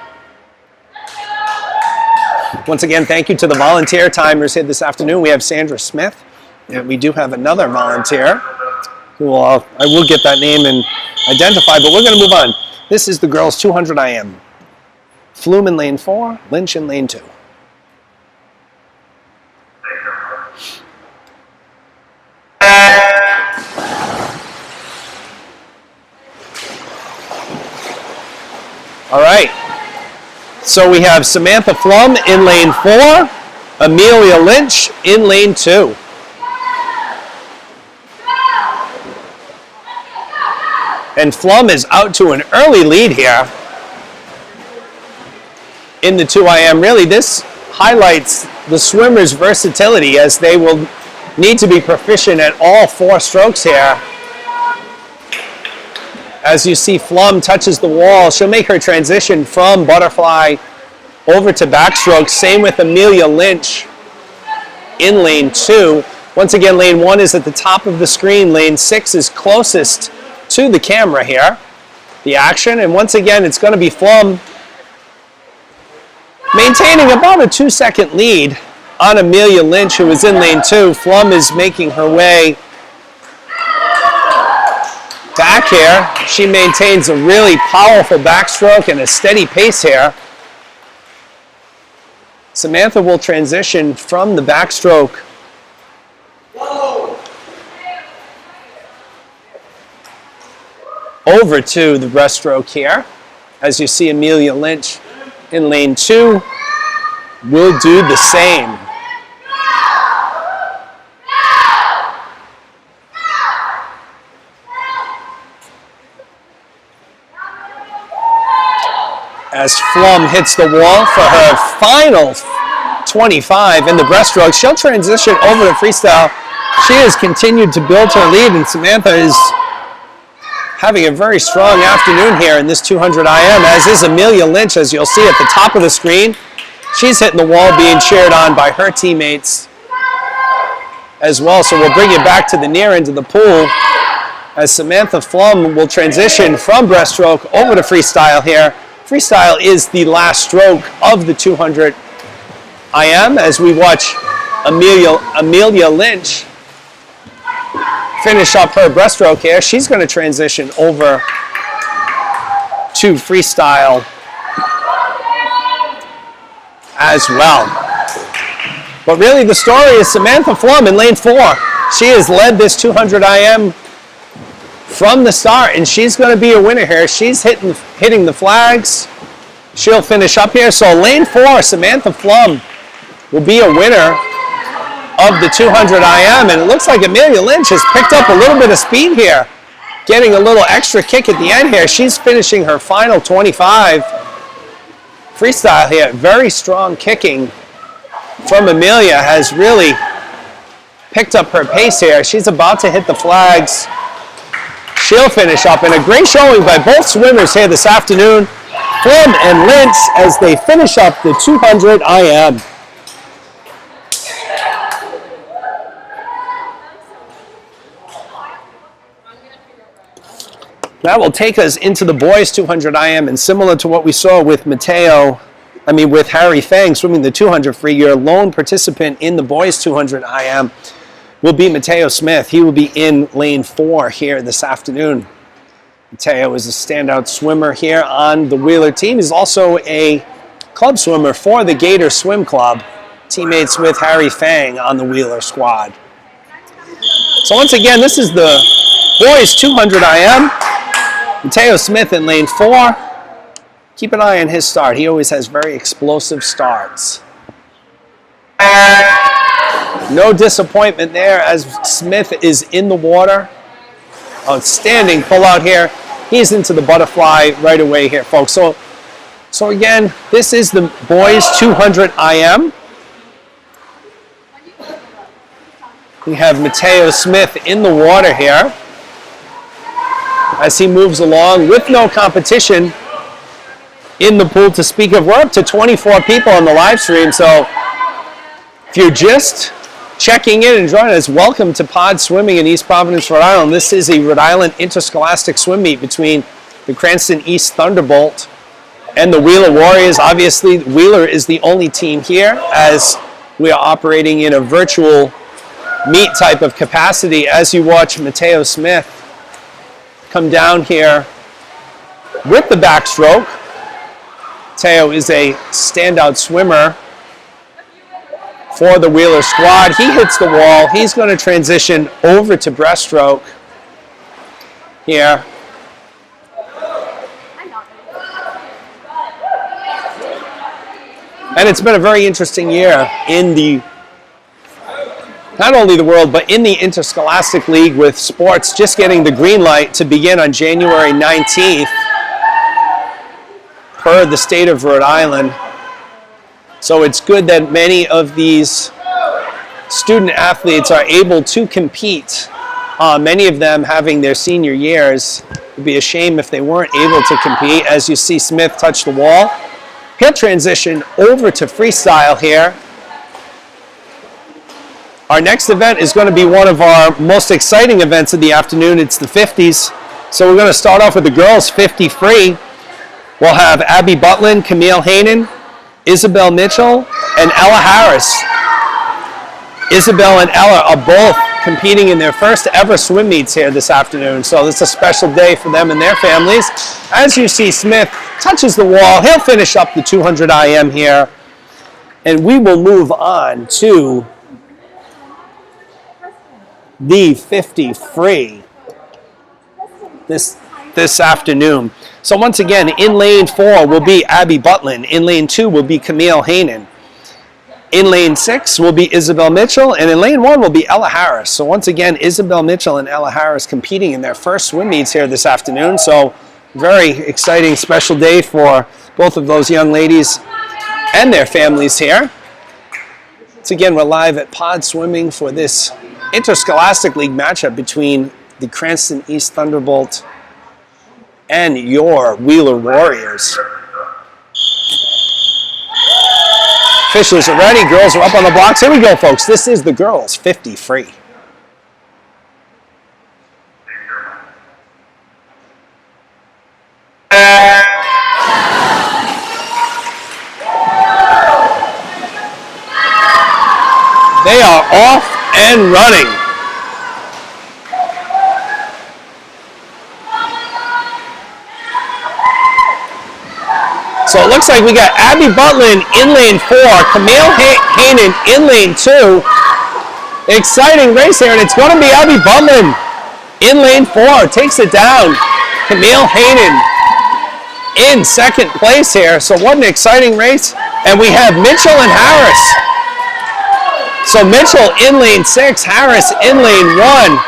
Once again, thank you to the volunteer timers here this afternoon. We have Sandra Smith, and we do have another volunteer who I will get that name and identify, but we're going to move on. This is the girls 200 IM. Flume in lane 4, Lynch in lane 2. All right, so we have Samantha Flume in lane 4, Amelia Lynch in lane 2. And Flume is out to an early lead here in the 2IM. Really, this highlights the swimmers' versatility, as they will need to be proficient at all 4 strokes here. As you see, Flume touches the wall. She'll make her transition from butterfly over to backstroke. Same with Amelia Lynch in lane 2. Once again, lane 1 is at the top of the screen. Lane 6 is closest to the camera here. The action, and once again, it's going to be Flume maintaining about a 2-second lead on Amelia Lynch, who is in lane 2. Flume is making her way back here. She maintains a really powerful backstroke and a steady pace here. Samantha will transition from the backstroke over to the breaststroke here. As you see, Amelia Lynch in lane 2 will do the same. As Flume hits the wall for her final 25 in the breaststroke, she'll transition over to freestyle. She has continued to build her lead, and Samantha is having a very strong afternoon here in this 200 IM, as is Amelia Lynch, as you'll see at the top of the screen. She's hitting the wall, being cheered on by her teammates as well. So we'll bring you back to the near end of the pool, as Samantha Flume will transition from breaststroke over to freestyle here. Freestyle is the last stroke of the 200 IM, as we watch Amelia Lynch finish up her breaststroke here. She's going to transition over to freestyle as well. But really, the story is Samantha Flume in lane 4. She has led this 200 IM from the start, and she's going to be a winner here. She's hitting the flags. She'll finish up here. So lane 4, Samantha Flume will be a winner of the 200 IM, and it looks like Amelia Lynch has picked up a little bit of speed here, getting a little extra kick at the end here. She's finishing her final 25 freestyle here. Very strong kicking from Amelia, has really picked up her pace here. She's about to hit the flags. She'll finish up, and a great showing by both swimmers here this afternoon, Flume and Lynch, as they finish up the 200 IM. That will take us into the boys 200 IM, and similar to what we saw with with Harry Fang swimming the 200 free, your lone participant in the boys 200 IM will be Mateo Smith. He will be in lane 4 here this afternoon. Mateo is a standout swimmer here on the Wheeler team. He's also a club swimmer for the Gator Swim Club, teammates with Harry Fang on the Wheeler squad. So once again, this is the boys 200 IM. Mateo Smith in lane 4. Keep an eye on his start. He always has very explosive starts. No disappointment there, as Smith is in the water. Outstanding pull out here. He's into the butterfly right away here, folks. So again, this is the boys 200 IM. We have Mateo Smith in the water here as he moves along with no competition in the pool to speak of. We're up to 24 people on the live stream, so if you're just checking in and joining us, welcome to Pod Swimming in East Providence, Rhode Island. This is a Rhode Island interscholastic swim meet between the Cranston East Thunderbolt and the Wheeler Warriors. Obviously, Wheeler is the only team here as we are operating in a virtual meet type of capacity as you watch Mateo Smith come down here with the backstroke. Mateo is a standout swimmer for the Wheeler squad. He hits the wall. He's going to transition over to breaststroke here. And it's been a very interesting year in the, not only the world, but in the Interscholastic League, with sports just getting the green light to begin on January 19th per the state of Rhode Island. So it's good that many of these student athletes are able to compete. Many of them having their senior years. It would be a shame if they weren't able to compete. As you see Smith touch the wall, he'll transition over to freestyle here. Our next event is going to be one of our most exciting events of the afternoon. It's the 50s. So we're going to start off with the girls 50 free. We'll have Abby Butlin, Camille Hainan, Isabel Mitchell, and Ella Harris. Isabel and Ella are both competing in their first ever swim meets here this afternoon. So this is a special day for them and their families. As you see, Smith touches the wall. He'll finish up the 200 IM here. And we will move on to the 50 free this afternoon. So once again, in lane 4 will be Abby Butlin. In lane 2 will be Camille Hainan. In lane 6 will be Isabel Mitchell. And in lane 1 will be Ella Harris. So once again, Isabel Mitchell and Ella Harris competing in their first swim meets here this afternoon. So very exciting, special day for both of those young ladies and their families here. Once again, we're live at Pod Swimming for this Interscholastic League matchup between the Cranston East Thunderbolt and your Wheeler Warriors. Officials are ready. Girls are up on the blocks. Here we go, folks. This is the girls 50 free. They are off and running. So it looks like we got Abby Butlin in lane 4, Camille Hainan in lane 2. Exciting race here, and it's going to be Abby Butlin in lane 4. Takes it down. Camille Hainan in second place here. So what an exciting race. And we have Mitchell and Harris. So Mitchell in lane 6, Harris in lane 1.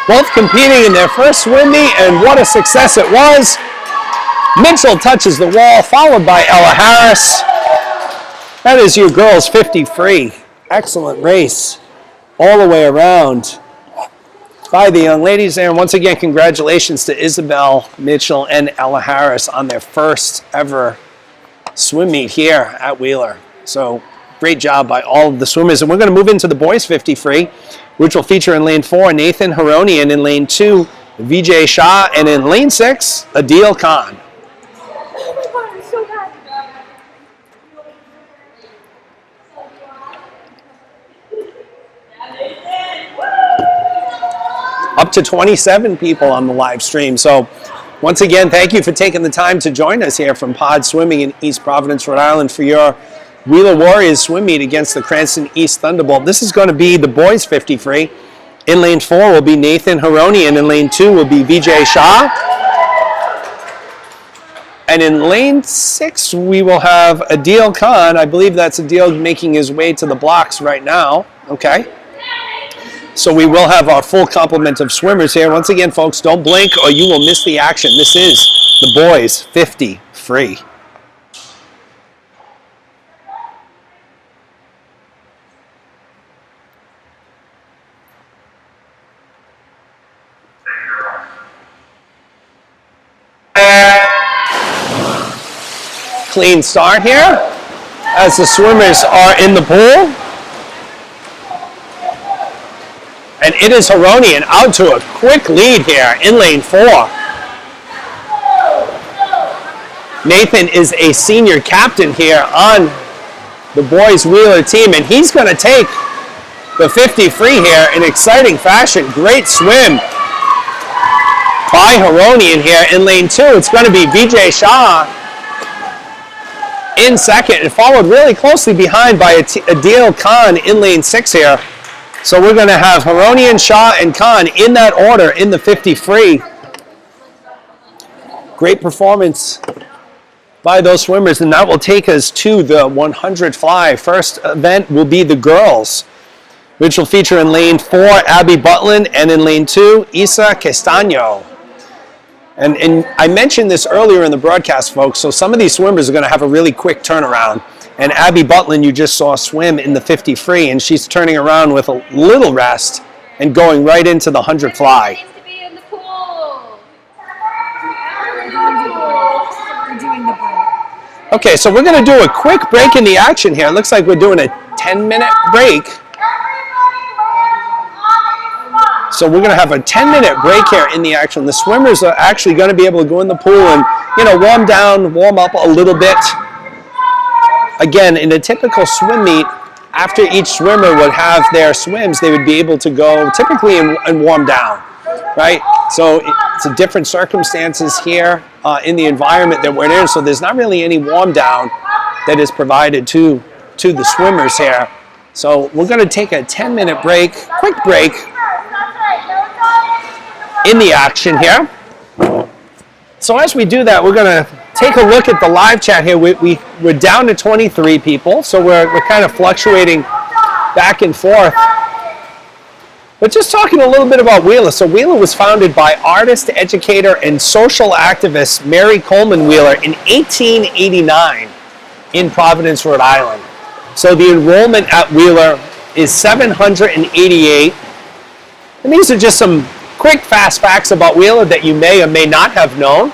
Both competing in their first swim meet, and what a success it was. Mitchell touches the wall, followed by Ella Harris. That is your girls 50 free. Excellent race all the way around by the young ladies there. And once again, congratulations to Isabel Mitchell and Ella Harris on their first ever swim meet here at Wheeler. So great job by all of the swimmers. And we're going to move into the boys 50 free, which will feature in lane 4, Nathan Haronian, in lane 2, Vijay Shah, and in lane 6, Adil Khan. Up to 27 people on the live stream. So once again, thank you for taking the time to join us here from Pod Swimming in East Providence, Rhode Island for your Wheeler Warriors swim meet against the Cranston East Thunderbolt. This is going to be the boys 50 free. In lane 4 will be Nathan Haronian. In lane 2 will be Vijay Shah. And in lane 6, we will have Adil Khan. I believe that's Adil making his way to the blocks right now. Okay. So we will have our full complement of swimmers here. Once again, folks, don't blink or you will miss the action. This is the boys 50 free. clean start here as the swimmers are in the pool. And it is Heronian out to a quick lead here in lane 4. Nathan is a senior captain here on the boys Wheeler team, and he's going to take the 50 free here in exciting fashion. Great swim by Heronian here in lane 2. It's going to be Vijay Shah in second, and followed really closely behind by Adil Khan in lane 6 here. So we're going to have Heronian, Shah, and Khan in that order in the 50 free. Great performance by those swimmers, and that will take us to the 100 fly. First event will be the girls, which will feature in lane 4, Abby Butlin, and in lane 2, Isa Castaño. And I mentioned this earlier in the broadcast, folks, so some of these swimmers are going to have a really quick turnaround. And Abby Butlin, you just saw swim in the 50 free, and she's turning around with a little rest and going right into the 100 fly. Needs to be in the pool. We're doing the break. Okay, so we're going to do a quick break in the action here. It looks like we're doing a 10-minute break. So we're going to have a 10-minute break here in the action. The swimmers are actually going to be able to go in the pool and, warm down, warm up a little bit. Again, in a typical swim meet, after each swimmer would have their swims, they would be able to go typically and warm down, right? So it's a different circumstances here in the environment that we're in. So there's not really any warm down that is provided to the swimmers here. So we're going to take a 10-minute break, quick break in the action here. So as we do that, we're going to take a look at the live chat here. We're down to 23 people, so we're kind of fluctuating back and forth. But just talking a little bit about Wheeler. So Wheeler was founded by artist, educator, and social activist Mary Coleman Wheeler in 1889 in Providence, Rhode Island. So the enrollment at Wheeler is 788. And these are just some quick, fast facts about Wheeler that you may or may not have known.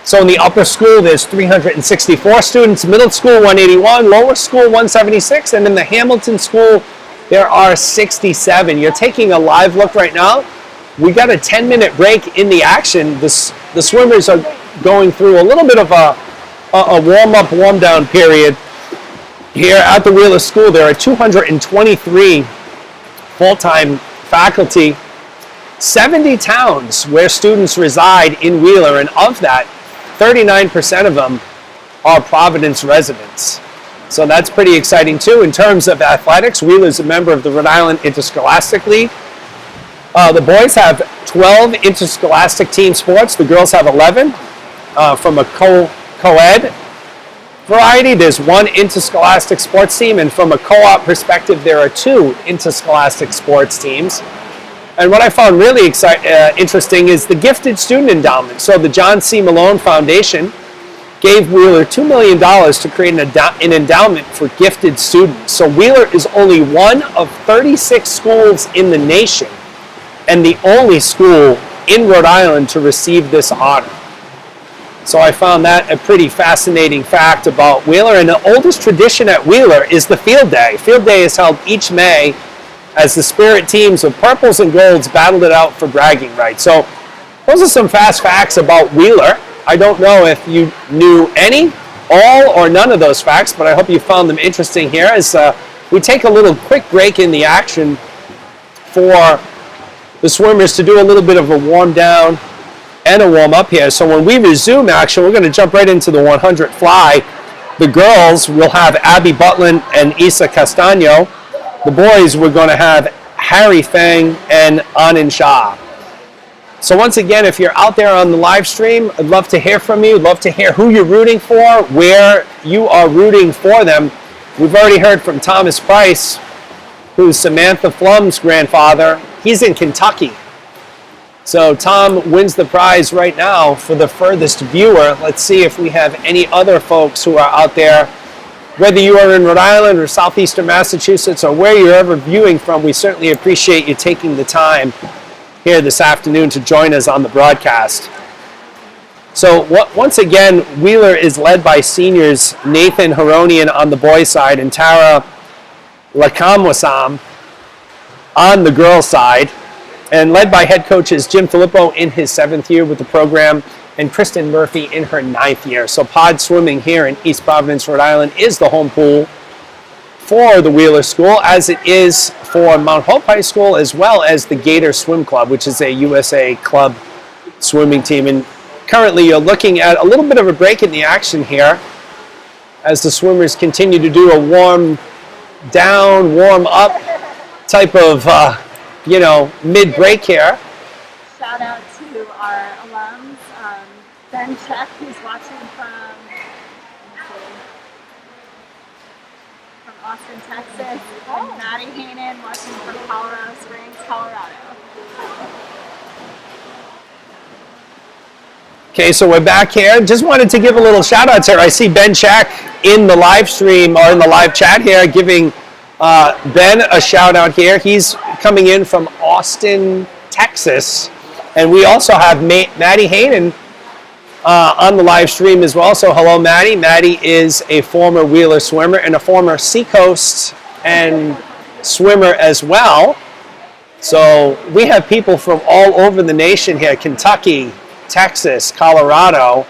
So in the upper school, there's 364 students, middle school 181, lower school 176, and in the Hamilton school, there are 67. You're taking a live look right now. We got a 10-minute break in the action. The swimmers are going through a little bit of a warm-up, warm-down period. Here at the Wheeler School, there are 223 full-time faculty, 70 towns where students reside in Wheeler, and of that, 39% of them are Providence residents. So that's pretty exciting too. In terms of athletics, Wheeler is a member of the Rhode Island Interscholastic League. The boys have 12 interscholastic team sports. The girls have 11. From a co-ed variety, there's one interscholastic sports team, and from a co-op perspective, there are 2 interscholastic sports teams. And what I found really interesting is the Gifted Student Endowment. So the John C. Malone Foundation gave Wheeler $2 million to create an endowment for gifted students. So Wheeler is only one of 36 schools in the nation and the only school in Rhode Island to receive this honor. So I found that a pretty fascinating fact about Wheeler. And the oldest tradition at Wheeler is the Field Day. Field Day is held each May as the spirit teams of purples and golds battled it out for bragging rights. So those are some fast facts about Wheeler. I don't know if you knew any, all, or none of those facts, but I hope you found them interesting here as we take a little quick break in the action for the swimmers to do a little bit of a warm down and a warm up here. So when we resume action, we're going to jump right into the 100 fly. The girls will have Abby Butlin and Isa Castaño. The boys, we're going to have Harry Fang and Anand Shah. So once again, if you're out there on the live stream, I'd love to hear from you. I'd love to hear who you're rooting for, where you are rooting for them. We've already heard from Thomas Price, who's Samantha Flum's grandfather. He's in Kentucky. So Tom wins the prize right now for the furthest viewer. Let's see if we have any other folks who are out there. Whether you are in Rhode Island or southeastern Massachusetts or where you're ever viewing from, we certainly appreciate you taking the time here this afternoon to join us on the broadcast. So once again, Wheeler is led by seniors Nathan Haronian on the boys' side and Tara Lakamwasam on the girls' side, and led by head coaches Jim Filippo in his 7th year with the program and Kristen Murphy in her 9th year. So Pod Swimming here in East Providence, Rhode Island is the home pool for the Wheeler School, as it is for Mount Hope High School, as well as the Gator Swim Club, which is a USA club swimming team. And currently you're looking at a little bit of a break in the action here as the swimmers continue to do a warm down, warm up type of, mid-break here. Shout out to our alums, Ben Check, who's watching from Austin, Texas, and Maddie Haanen watching from Colorado Springs, Colorado. Okay, so we're back here. Just wanted to give a little shout out here. I see Ben Check in the live stream or in the live chat here, giving Ben a shout out here. He's coming in from Austin, Texas. And we also have Maddie Haanen on the live stream as well. So hello, Maddie. Maddie is a former Wheeler swimmer and a former Seacoast and swimmer as well. So we have people from all over the nation here, Kentucky, Texas, Colorado.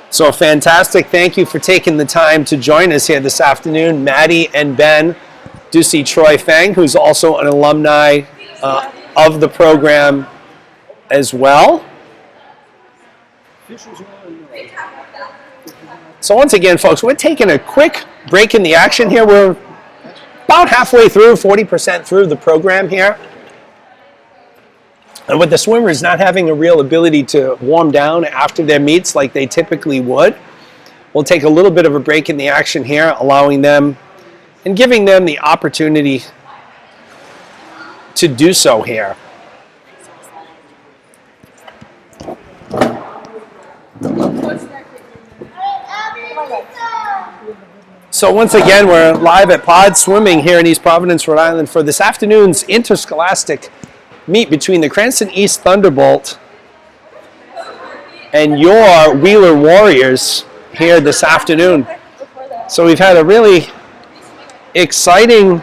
So fantastic. Thank you for taking the time to join us here this afternoon. Maddie and Ben. Do see Troy Fang, who's also an alumni of the program as well. So once again, folks, we're taking a quick break in the action here. We're about halfway through, 40% through the program here. And with the swimmers not having a real ability to warm down after their meets like they typically would, we'll take a little bit of a break in the action here, allowing them and giving them the opportunity to do so here. So once again, we're live at Pod Swimming here in East Providence, Rhode Island for this afternoon's interscholastic meet between the Cranston East Thunderbolt and your Wheeler Warriors here this afternoon. So we've had a really exciting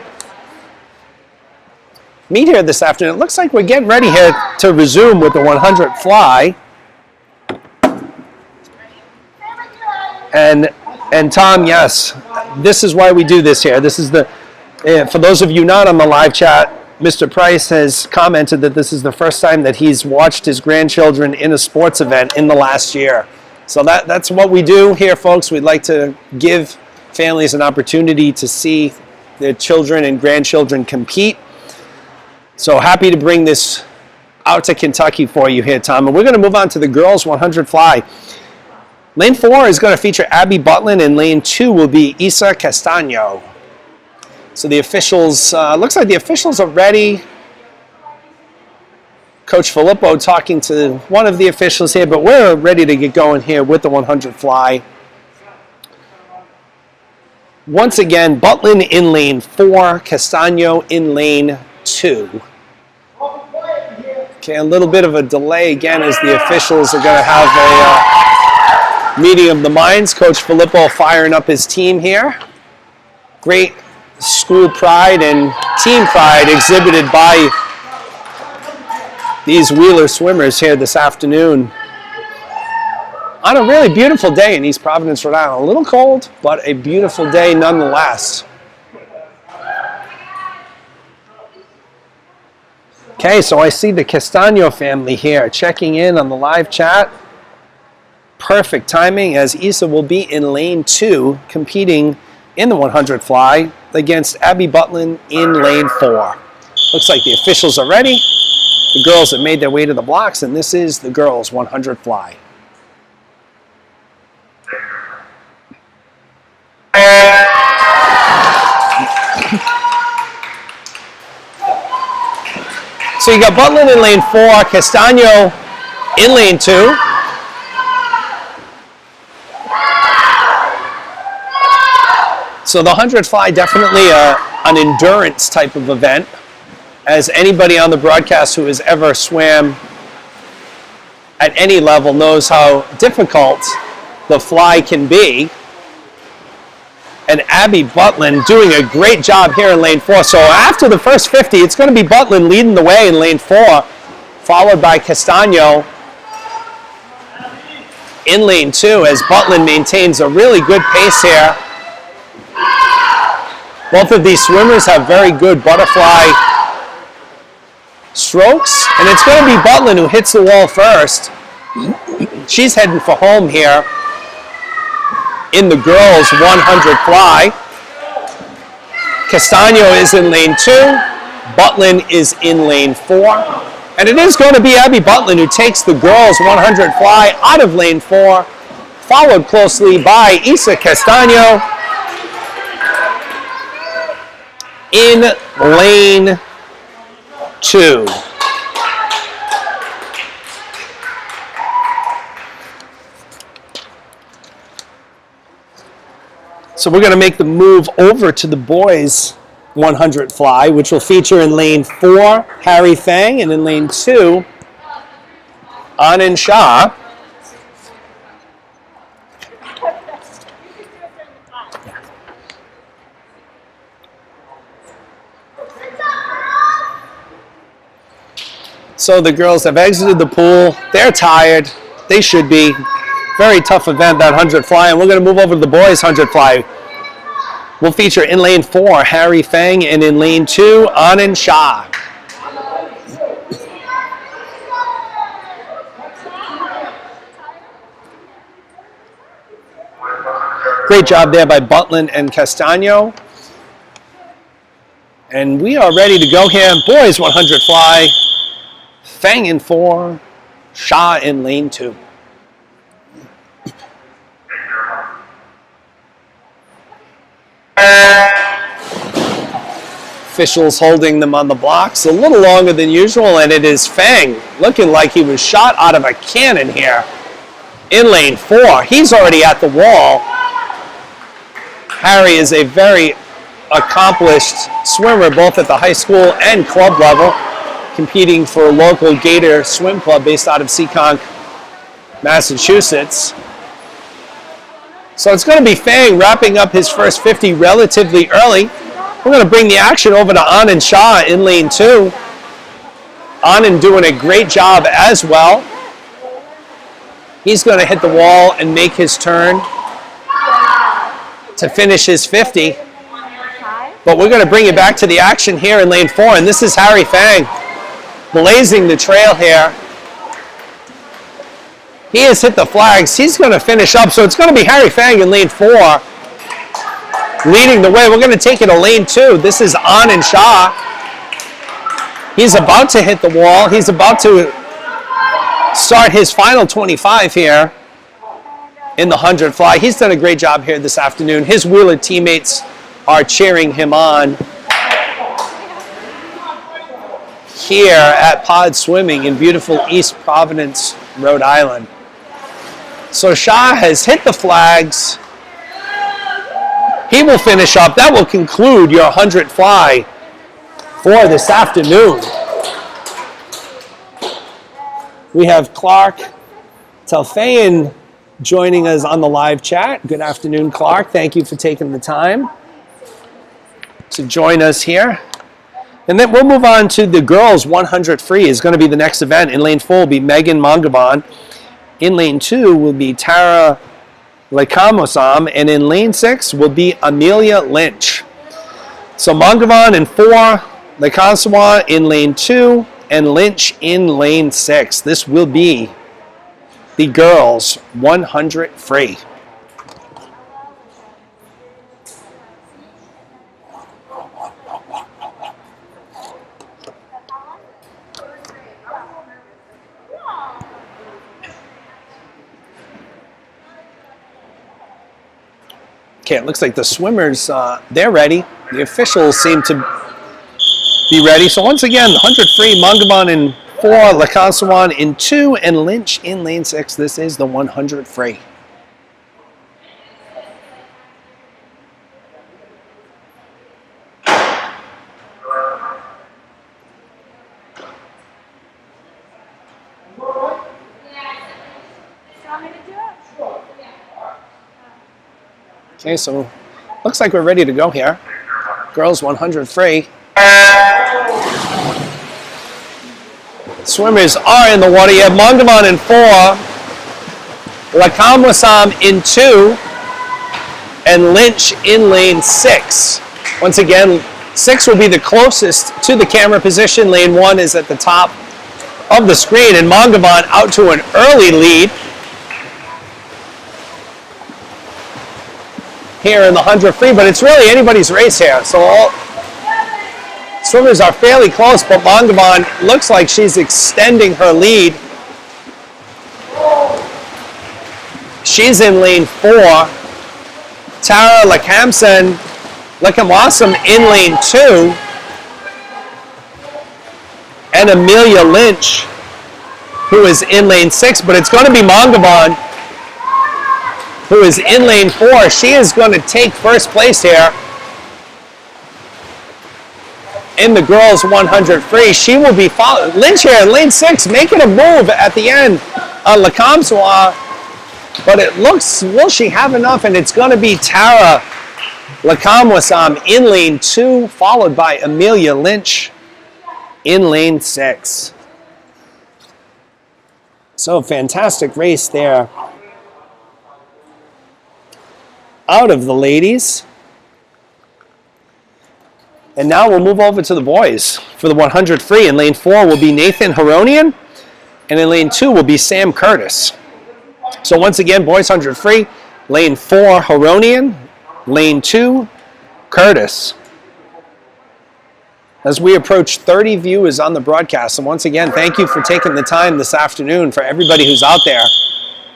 meet here this afternoon. It looks like we're getting ready here to resume with the 100 fly. And Tom, yes, this is why we do this here. This is for those of you not on the live chat, Mr. Price has commented that this is the first time that he's watched his grandchildren in a sports event in the last year. So that's what we do here, folks. We'd like to give families an opportunity to see their children and grandchildren compete. So happy to bring this out to Kentucky for you here, Tom. And we're going to move on to the girls 100 fly. Lane 4 is going to feature Abby Butlin, and lane 2 will be Isa Castano. So the officials, looks like the officials are ready. Coach Filippo talking to one of the officials here, but we're ready to get going here with the 100 fly. Once again, Butlin in lane 4, Castano in lane 2. Okay, a little bit of a delay again as the officials are going to have a meeting of the minds. Coach Filippo firing up his team here. Great school pride and team pride exhibited by these Wheeler swimmers here this afternoon on a really beautiful day in East Providence, Rhode Island. A little cold, but a beautiful day nonetheless. Okay, so I see the Castano family here checking in on the live chat. Perfect timing, as Isa will be in lane 2 competing in the 100 fly against Abby Butlin in lane 4. Looks like the officials are ready. The girls have made their way to the blocks, and this is the girls 100 fly. So you got Butlin in lane 4, Castano in lane 2. So the 100 fly, definitely an endurance type of event, as anybody on the broadcast who has ever swam at any level knows how difficult the fly can be. And Abby Butlin doing a great job here in lane 4. So after the first 50, it's going to be Butlin leading the way in lane 4, followed by Castano in lane 2 as Butlin maintains a really good pace here. Both of these swimmers have very good butterfly strokes, and it's going to be Butlin who hits the wall first. She's heading for home here in the girls 100 fly. Castano is in lane 2. Butlin is in lane 4. And it is going to be Abby Butlin who takes the girls 100 fly out of lane 4, followed closely by Isa Castano in lane 2. So we're going to make the move over to the boys 100 fly, which will feature in lane 4, Harry Fang, and in lane 2, Anand Shah. So the girls have exited the pool. They're tired. They should be. Very tough event, that 100 fly, and we're going to move over to the boys 100 fly. We'll feature in lane 4, Harry Fang, and in lane 2, Anand Shah. Great job there by Butlin and Castano. And we are ready to go here. Boys 100 fly. Fang in 4, Shah in lane 2. Officials holding them on the blocks a little longer than usual, and it is Fang looking like he was shot out of a cannon here in lane 4. He's already at the wall. Harry is a very accomplished swimmer both at the high school and club level, competing for a local Gator swim club based out of Seekonk, Massachusetts. So it's going to be Fang wrapping up his first 50 relatively early. We're going to bring the action over to Anand Shah in lane 2. Anand doing a great job as well. He's going to hit the wall and make his turn to finish his 50. But we're going to bring you back to the action here in lane 4, and this is Harry Fang blazing the trail here. He has hit the flags. He's going to finish up, so it's going to be Harry Fang in lane 4 leading the way. We're going to take it to lane 2. This is Anand Shah. He's about to hit the wall. He's about to start his final 25 here in the 100 fly. He's done a great job here this afternoon. His Wheeler teammates are cheering him on here at Pod Swimming in beautiful East Providence, Rhode Island. So Shah has hit the flags. He will finish up. That will conclude your 100 fly for this afternoon. We have Clark Telfayan joining us on the live chat. Good afternoon, Clark. Thank you for taking the time to join us here. And then we'll move on to the girls 100 free is going to be the next event. In lane 4 will be Megan Mangavan. In lane 2 will be Tara Lekamosam, and in lane 6 will be Amelia Lynch. So Mangavan in 4, Lekamosam in lane 2, and Lynch in lane 6. This will be the girls 100 free. Okay, it looks like the swimmers, they're ready. The officials seem to be ready. So once again, 100 free, Mangavan in 4, Lakasawan in 2, and Lynch in lane 6. This is the 100 free. want me to do it? Okay, so looks like we're ready to go here. Girls 100 free. Swimmers are in the water. You have Mangaman in 4, Lakamwasam in 2, and Lynch in lane 6. Once again, 6 will be the closest to the camera position. Lane 1 is at the top of the screen, and Mangaman out to an early lead here in the 100 free, but it's really anybody's race here. So all swimmers are fairly close, but Mangaman looks like she's extending her lead. She's in lane 4. Tara Lakamwasam in lane 2. And Amelia Lynch, who is in lane 6, but it's going to be Mangaman, who is in lane 4. She is going to take first place here in the girls 100 free. She will be followed. Lynch here in lane 6, making a move at the end on Lakamwasam, but it looks, will she have enough? And it's going to be Tara Lakamwasam in lane 2, followed by Amelia Lynch in lane 6. So fantastic race there out of the ladies. And now we'll move over to the boys for the 100 free. In lane 4 will be Nathan Haronian, and in lane 2 will be Sam Curtis. So once again, boys 100 free, lane 4 Haronian, lane 2 Curtis. As we approach 30 viewers on the broadcast, and once again, thank you for taking the time this afternoon for everybody who's out there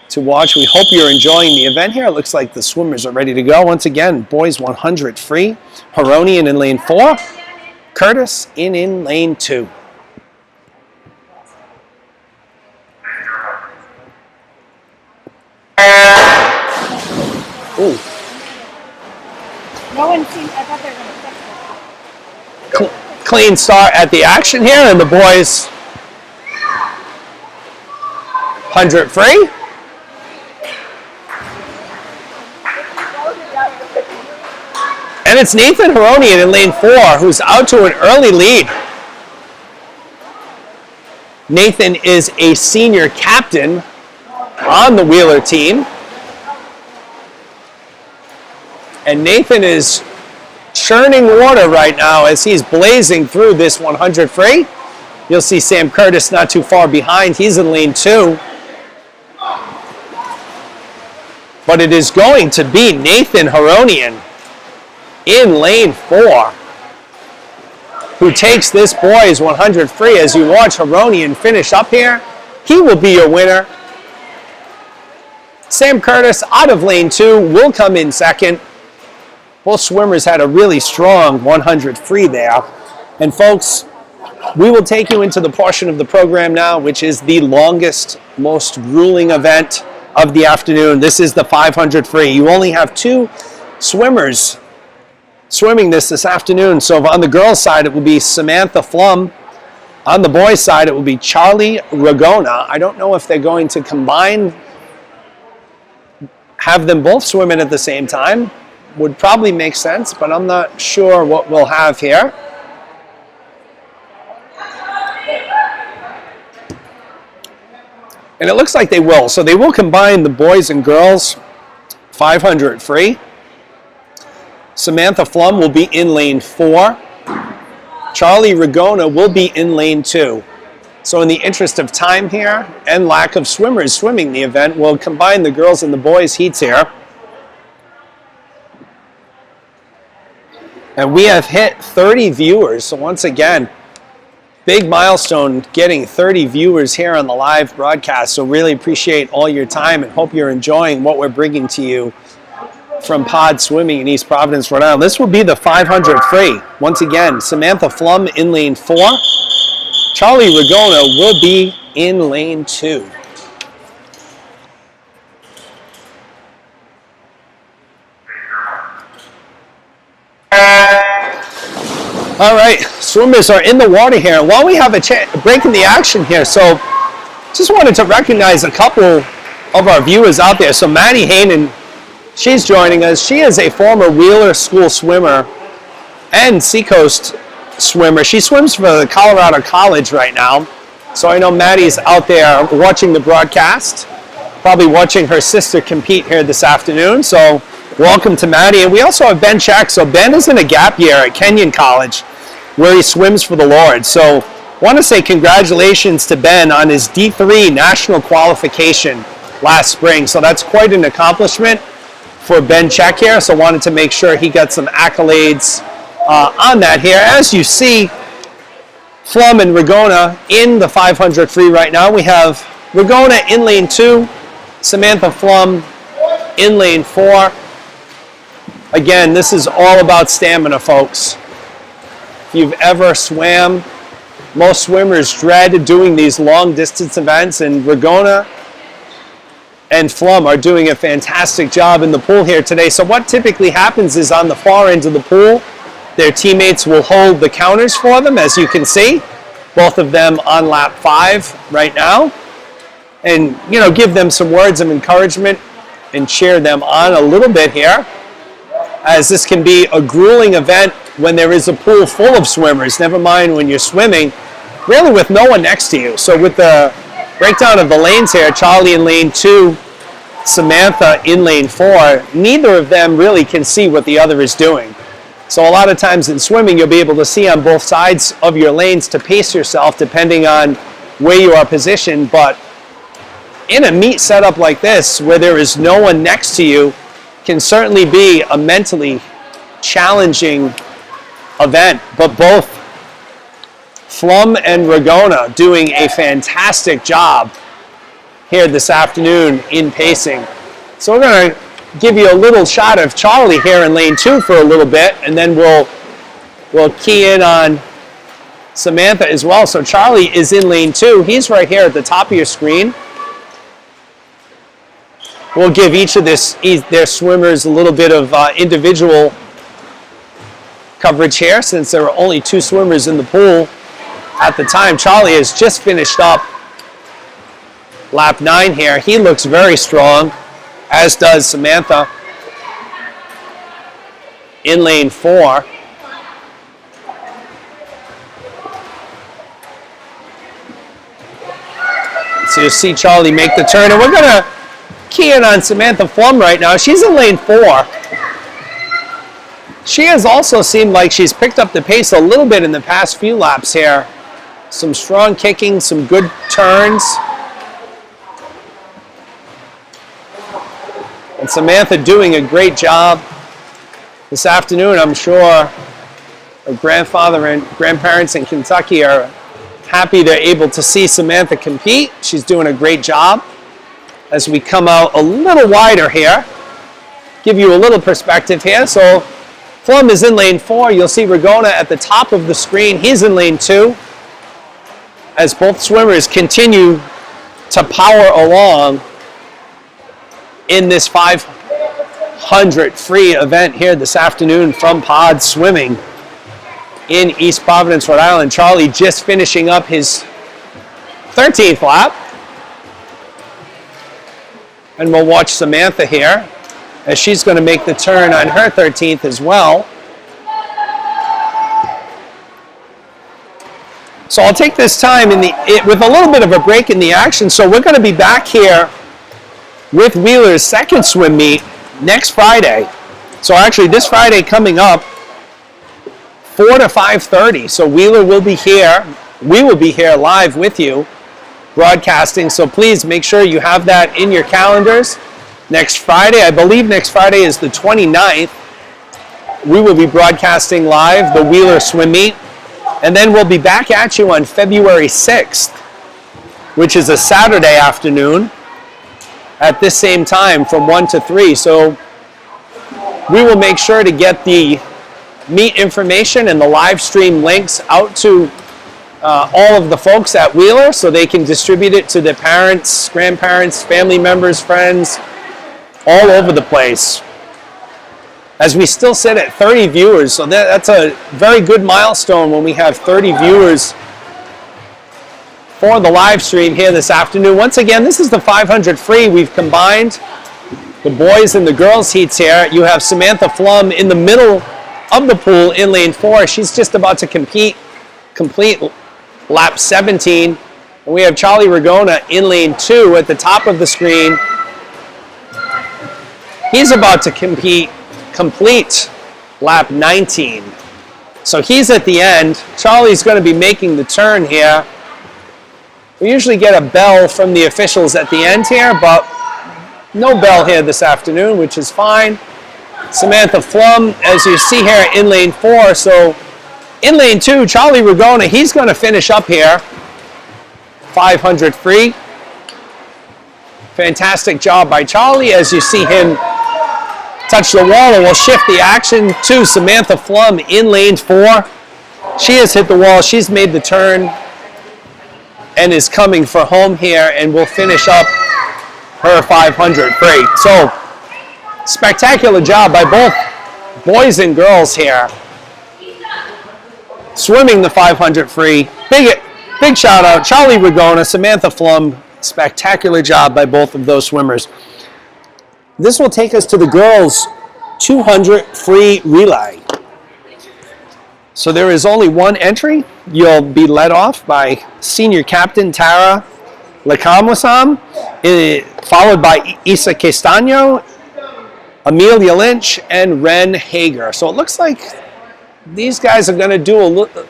to watch. We hope you're enjoying the event here. It looks like the swimmers are ready to go. Once again, boys 100 free, Haronian in lane 4, Curtis in lane 2. Ooh. No one seemed, I thought they were going to fix it. Clean start at the action here, and the boys 100 free. And it's Nathan Haronian in lane 4 who's out to an early lead. Nathan is a senior captain on the Wheeler team. And Nathan is churning water right now as he's blazing through this 100 free. You'll see Sam Curtis not too far behind. He's in lane 2. But it is going to be Nathan Haronian in lane 4 who takes this boys 100 free. As you watch Haronian finish up here, he will be your winner. Sam Curtis out of lane 2 will come in second. Both swimmers had a really strong 100 free there. And folks, we will take you into the portion of the program now, which is the longest, most grueling event of the afternoon. This is the 500 free. You only have 2 swimmers swimming this afternoon. So on the girls' side, it will be Samantha Flum. On the boys' side, it will be Charlie Ragona. I don't know if they're going to combine, have them both swim in at the same time. Would probably make sense, but I'm not sure what we'll have here. And it looks like they will. So they will combine the boys and girls 500 free. Samantha Flum will be in lane 4. Charlie Ragona will be in lane 2. So in the interest of time here and lack of swimmers swimming the event, we'll combine the girls and the boys heats here. And we have hit 30 viewers. So once again, big milestone getting 30 viewers here on the live broadcast. So really appreciate all your time and hope you're enjoying what we're bringing to you from Pod Swimming in East Providence, Rhode Island. This will be the 500 free. Once again, Samantha Flum in lane 4. Charlie Ragona will be in lane 2. All right, swimmers are in the water here. While we have a break in the action here, so just wanted to recognize a couple of our viewers out there. So Maddie Haynen, she's joining us. She is a former Wheeler School swimmer and Seacoast swimmer. She swims for the Colorado College right now. So I know Maddie's out there watching the broadcast, probably watching her sister compete here this afternoon. So welcome to Maddie. And we also have Ben Check. So Ben is in a gap year at Kenyon College where he swims for the Lord. So want to say congratulations to Ben on his D3 national qualification last spring. So that's quite an accomplishment for Ben Check here. So wanted to make sure he got some accolades on that here. As you see, Flum and Rigona in the 500 free right now. We have Rigona in lane 2, Samantha Flum in lane 4. Again, this is all about stamina, folks. If you've ever swam, most swimmers dread doing these long distance events, and Rigona and Flum are doing a fantastic job in the pool here today. So what typically happens is on the far end of the pool, their teammates will hold the counters for them, as you can see, both of them on lap 5 right now, and give them some words of encouragement and cheer them on a little bit here, as this can be a grueling event when there is a pool full of swimmers, never mind when you're swimming really with no one next to you. So with the breakdown of the lanes here, Charlie in lane 2, Samantha in lane 4, neither of them really can see what the other is doing. So a lot of times in swimming, you'll be able to see on both sides of your lanes to pace yourself depending on where you are positioned. But in a meet setup like this, where there is no one next to you, can certainly be a mentally challenging event. But both Flum and Rigona doing a fantastic job here this afternoon in pacing. So we're going to give you a little shot of Charlie here in lane 2 for a little bit, and then we'll key in on Samantha as well. So Charlie is in lane 2. He's right here at the top of your screen. We'll give each of their swimmers a little bit of individual coverage here, since there are only 2 swimmers in the pool at the time. Charlie has just finished up lap 9 here. He looks very strong, as does Samantha in lane 4. So you'll see Charlie make the turn, and we're going to key in on Samantha Flum right now. She's in lane 4. She has also seemed like she's picked up the pace a little bit in the past few laps here. Some strong kicking, some good turns. And Samantha doing a great job this afternoon. I'm sure her grandfather and grandparents in Kentucky are happy they're able to see Samantha compete. She's doing a great job. As we come out a little wider here, give you a little perspective here. So Flum is in lane 4. You'll see Rigona at the top of the screen. He's in lane 2. As both swimmers continue to power along in this 500 free event here this afternoon from Pod Swimming in East Providence, Rhode Island. Charlie just finishing up his 13th lap. And we'll watch Samantha here as she's going to make the turn on her 13th as well. So I'll take this time with a little bit of a break in the action. So we're going to be back here with Wheeler's second swim meet next Friday. So actually this Friday coming up, 4 to 5:30. So Wheeler will be here. We will be here live with you, broadcasting. So please make sure you have that in your calendars. Next Friday, I believe next Friday is the 29th. We will be broadcasting live the Wheeler swim meet. And then we'll be back at you on February 6th, which is a Saturday afternoon at this same time from 1 to 3. So we will make sure to get the meet information and the live stream links out to all of the folks at Wheeler so they can distribute it to their parents, grandparents, family members, friends, all over the place. As we still sit at 30 viewers, so that's a very good milestone when we have 30 viewers for the live stream here this afternoon. Once again, this is the 500 free. We've combined the boys and the girls heats here. You have Samantha Flum in the middle of the pool in lane 4. She's just about to complete lap 17. And we have Charlie Ragona in lane 2 at the top of the screen. He's about to complete lap 19. So he's at the end. Charlie's going to be making the turn here. We usually get a bell from the officials at the end here, but no bell here this afternoon, which is fine. Samantha Flum, as you see here, in lane 4. So in lane 2, Charlie Ragona, he's going to finish up here. 500 free. Fantastic job by Charlie as you see him touch the wall, and we'll shift the action to Samantha Flum in lane 4. She has hit the wall. She's made the turn and is coming for home here, and will finish up her 500 free. So spectacular job by both boys and girls here. Swimming the 500 free. Big shout out, Charlie Ragona, Samantha Flum. Spectacular job by both of those swimmers. This will take us to the girls' 200 free relay. So there is only one entry. You'll be led off by senior captain Tara Lekamwasam, followed by Isa Castaño, Amelia Lynch, and Ren Hager. So it looks like these guys are going to do a little,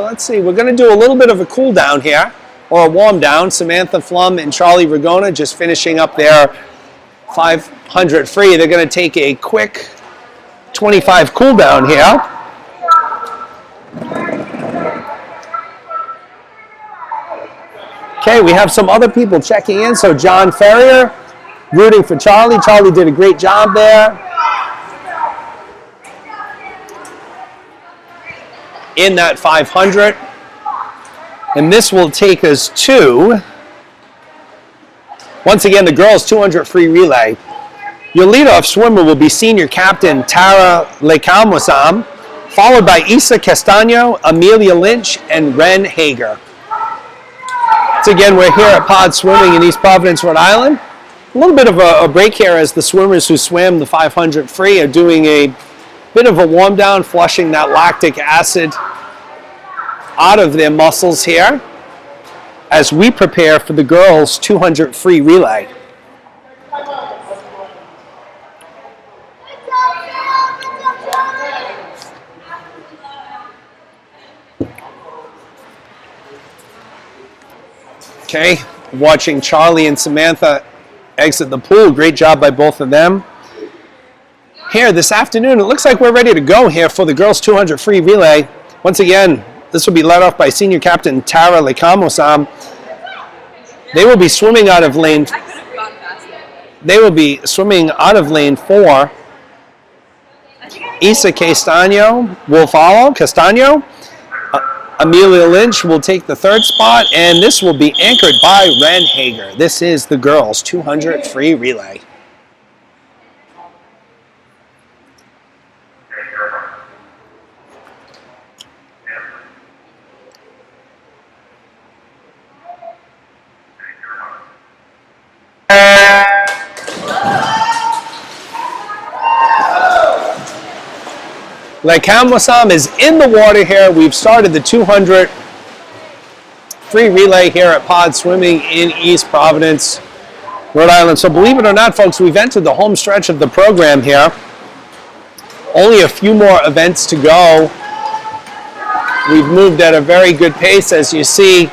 let's see, we're going to do a little bit of a cool down here, or a warm down. Samantha Flum and Charlie Ragona just finishing up their 500 free. They're going to take a quick 25 cool down here. Okay, we have some other people checking in. So John Ferrier rooting for Charlie. Charlie did a great job there in that 500. And this will take us to, once again, the girls' 200 free relay. Your leadoff swimmer will be senior captain Tara Lekamwasam, followed by Isa Castaño, Amelia Lynch, and Ren Hager. Once again, we're here at Pod Swimming in East Providence, Rhode Island. A little bit of a break here as the swimmers who swam the 500 free are doing a bit of a warm down, flushing that lactic acid out of their muscles here as we prepare for the girls' 200 free relay. Okay, watching Charlie and Samantha exit the pool. Great job by both of them. Here this afternoon, it looks like we're ready to go here for the girls' 200 free relay. Once again, this will be led off by senior captain Tara Lekamwasam. They will be swimming out of lane. They will be swimming out of lane 4. Isa Castaño will follow. Castaño. Amelia Lynch will take the 3rd spot, and this will be anchored by Ren Hager. This is the girls' 200 free relay. Lekamwasam is in the water here. We've started the 200 free relay here at Pod Swimming in East Providence, Rhode Island. So believe it or not, folks, we've entered the home stretch of the program here. Only a few more events to go. We've moved at a very good pace, as you see.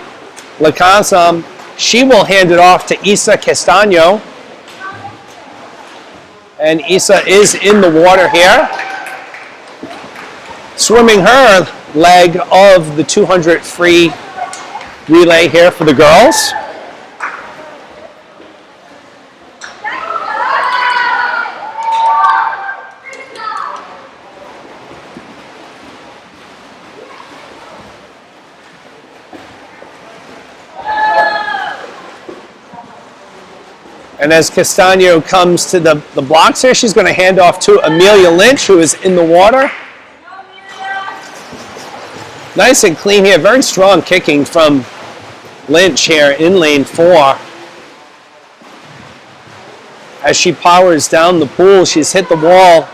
Lekamwasam, she will hand it off to Isa Castaño. And Isa is in the water here, swimming her leg of the 200 free relay here for the girls. And as Castaño comes to the blocks here, she's going to hand off to Amelia Lynch, who is in the water. Nice and clean here. Very strong kicking from Lynch here in lane 4. As she powers down the pool, she's hit the wall.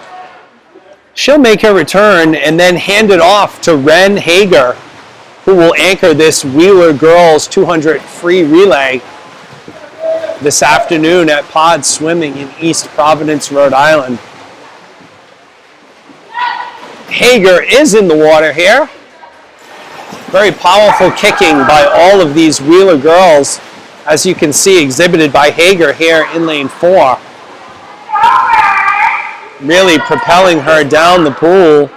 She'll make her return and then hand it off to Ren Hager, who will anchor this Wheeler Girls 200 free relay this afternoon at Pod Swimming in East Providence, Rhode Island. Hager is in the water here. Very powerful kicking by all of these Wheeler girls, as you can see exhibited by Hager here in lane 4. Really propelling her down the pool.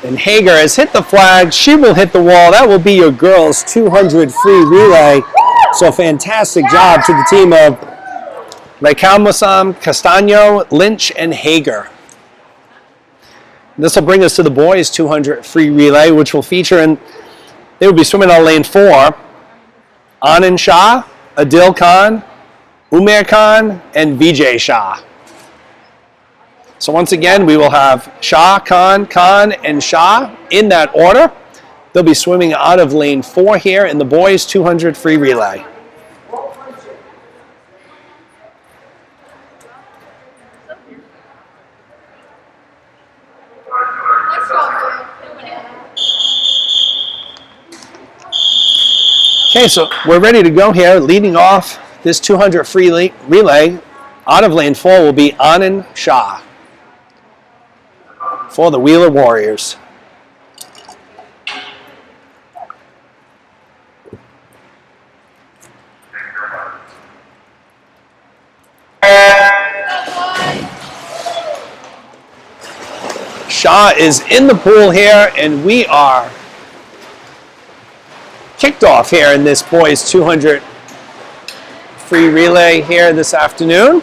And Hager has hit the flag. She will hit the wall. That will be your girls 200 free relay. So fantastic job to the team of Recalmosam, Castano, Lynch, and Hager. This will bring us to the boys 200 free relay, which will feature, and they will be swimming on lane 4. Anand Shah, Adil Khan, Umair Khan, and Vijay Shah. So once again, we will have Shah, Khan, and Shah in that order. They'll be swimming out of lane 4 here in the boys 200 free relay. Okay, so we're ready to go here. Leading off this 200 free relay out of lane 4 will be Anand Shah for the Wheeler Warriors. Shah is in the pool here, and we are kicked off here in this boys 200 free relay here this afternoon.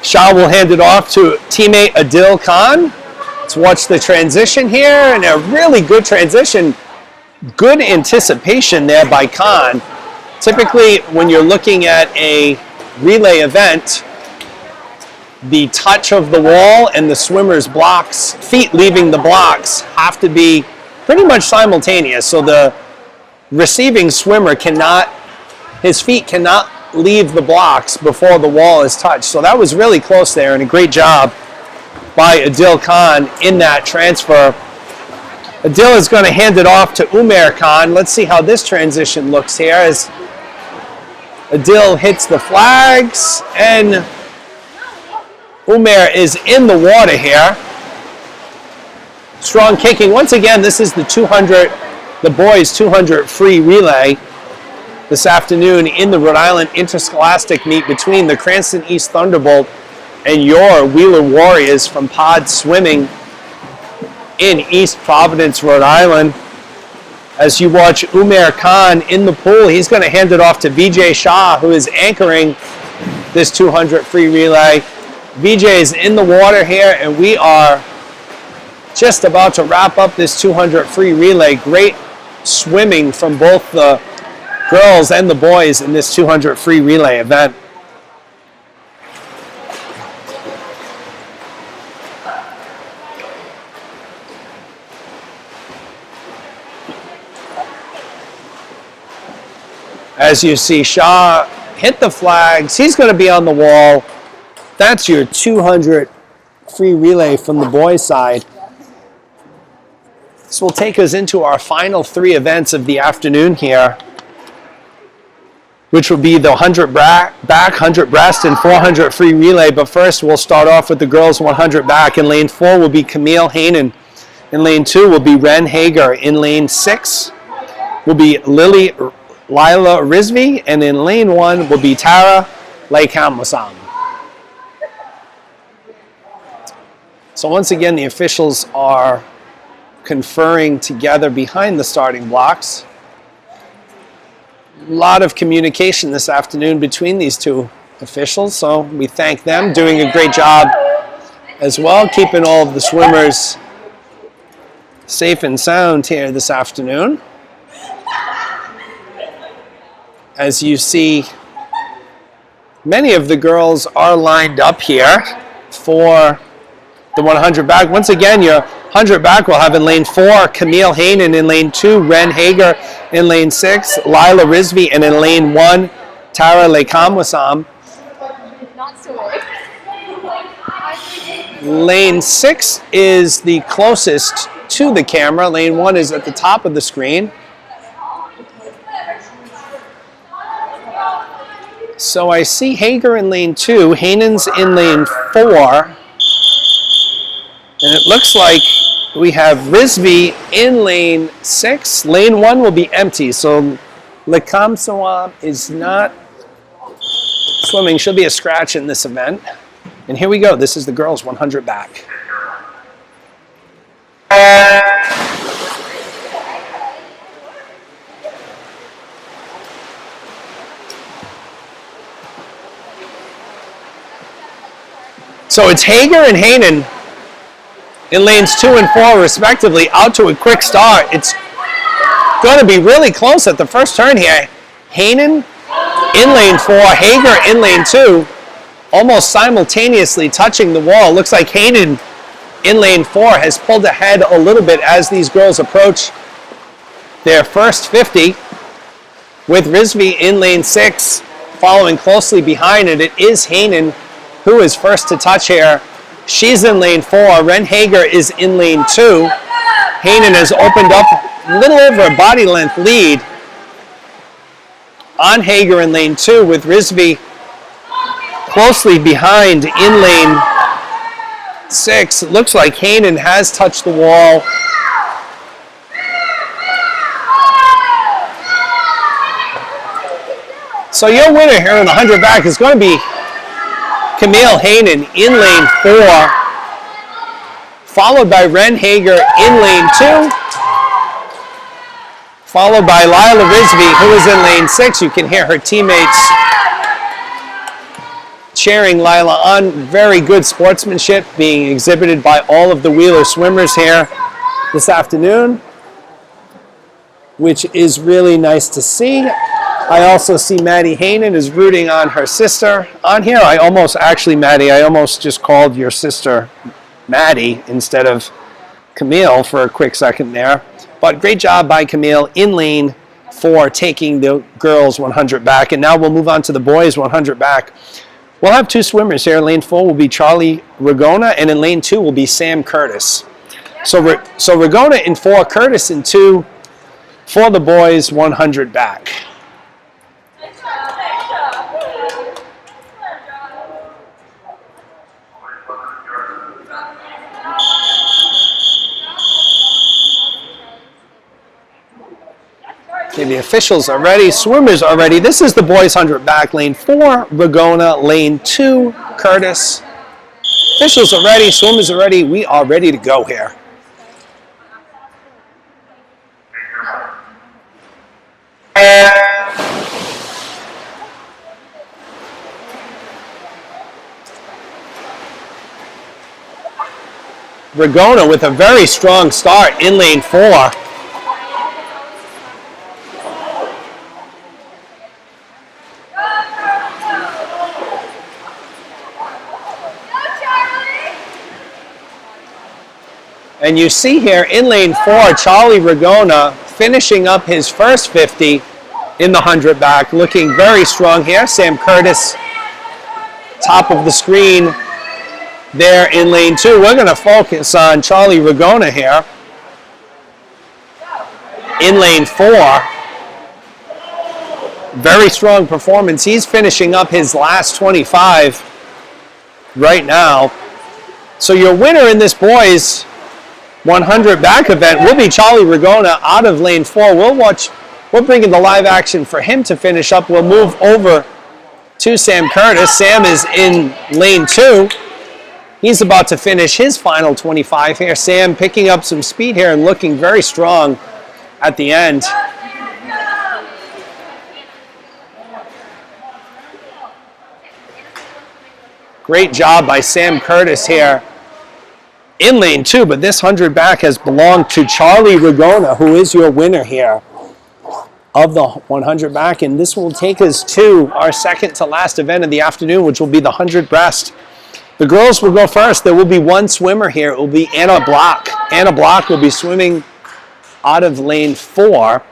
Shah will hand it off to teammate Adil Khan. Let's watch the transition here, and a really good transition. Good anticipation there by Khan. Typically, when you're looking at a relay event, the touch of the wall and the swimmer's blocks, feet leaving the blocks, have to be pretty much simultaneous. So the receiving swimmer his feet cannot leave the blocks before the wall is touched. So that was really close there, and a great job by Adil Khan in that transfer. Adil is going to hand it off to Umair Khan. Let's see how this transition looks here as Adil hits the flags, and Umair is in the water here. Strong kicking. Once again, this is the boys 200 free relay this afternoon in the Rhode Island Interscholastic meet between the Cranston East Thunderbolt and your Wheeler Warriors from Pod Swimming in East Providence, Rhode Island. As you watch Umair Khan in the pool, he's going to hand it off to Vijay Shah, who is anchoring this 200 free relay. Vijay is in the water here, and we are just about to wrap up this 200 free relay. Great swimming from both the girls and the boys in this 200 free relay event. As you see Shah hit the flags, he's going to be on the wall. That's your 200 free relay from the boys' side. This will take us into our final 3 events of the afternoon here, which will be the 100 back, 100 breast, and 400 free relay. But first, we'll start off with the girls 100 back. In lane 4 will be Camille Hainan. In lane 2 will be Ren Hager. In lane 6 will be Lila Rizvi, and in lane 1 will be Tara Laikamosam. So once again, the officials are conferring together behind the starting blocks. A lot of communication this afternoon between these two officials, so we thank them, doing a great job as well, keeping all of the swimmers safe and sound here this afternoon. As you see, many of the girls are lined up here for the 100 back. Once again, your 100 back will have in lane 4, Camille Haanen, in lane 2, Ren Hager, in lane 6, Lila Rizvi, and in lane 1, Tara Lekamwasam. Not so late. Lane 6 is the closest to the camera. Lane 1 is at the top of the screen. So I see Hager in lane 2, Haanen's in lane 4, and it looks like we have Rizvi in lane 6. Lane 1 will be empty, so Lekamsawam is not swimming. She'll be a scratch in this event. And here we go. This is the girls 100 back. So it's Hager and Haanen in lanes 2 and 4 respectively, out to a quick start. It's going to be really close at the first turn here. Haanen in lane 4, Hager in lane 2, almost simultaneously touching the wall. Looks like Haanen in lane 4 has pulled ahead a little bit as these girls approach their first 50, with Rizvi in lane 6 following closely behind it. It is Haanen who is first to touch here. She's in lane 4. Ren Hager is in lane 2. Haanen has opened up a little over a body length lead on Hager in lane 2, with Rizvi closely behind in lane 6. It looks like Haanen has touched the wall. So your winner here in the 100 back is going to be Camille Haanen in lane 4, followed by Ren Hager in lane 2, followed by Lila Rizvi, who is in lane 6. You can hear her teammates cheering Lila on. Very good sportsmanship being exhibited by all of the Wheeler swimmers here this afternoon, which is really nice to see. I also see Maddie Haanen is rooting on her sister on here. Maddie, I almost just called your sister Maddie instead of Camille for a quick second there. But great job by Camille in lane 4, taking the girls 100 back. And now we'll move on to the boys 100 back. We'll have 2 swimmers here. Lane 4 will be Charlie Ragona, and in lane 2 will be Sam Curtis. So Ragona in 4, Curtis in 2 for the boys 100 back. Okay, the officials are ready, swimmers are ready. This is the boys 100 back. Lane 4, Ragona. Lane 2, Curtis. Officials are ready, swimmers are ready. We are ready to go here. Ragona with a very strong start in lane 4. And you see here in lane 4, Charlie Ragona finishing up his first 50 in the 100 back, looking very strong here. Sam Curtis, top of the screen there in lane 2. We're going to focus on Charlie Ragona here in lane 4. Very strong performance. He's finishing up his last 25 right now. So your winner in this boys 100 back event will be Charlie Ragona out of lane 4. We're bringing the live action for him to finish up. We'll move over to Sam Curtis. Sam is in lane 2. He's about to finish his final 25 here. Sam picking up some speed here and looking very strong at the end. Great job by Sam Curtis here in lane 2, but this 100 back has belonged to Charlie Ragona, who is your winner here of the 100 back, and this will take us to our second to last event of the afternoon, which will be the 100 breast. The girls will go first. There will be one swimmer here. It will be Anna Block. Anna Block will be swimming out of lane 4.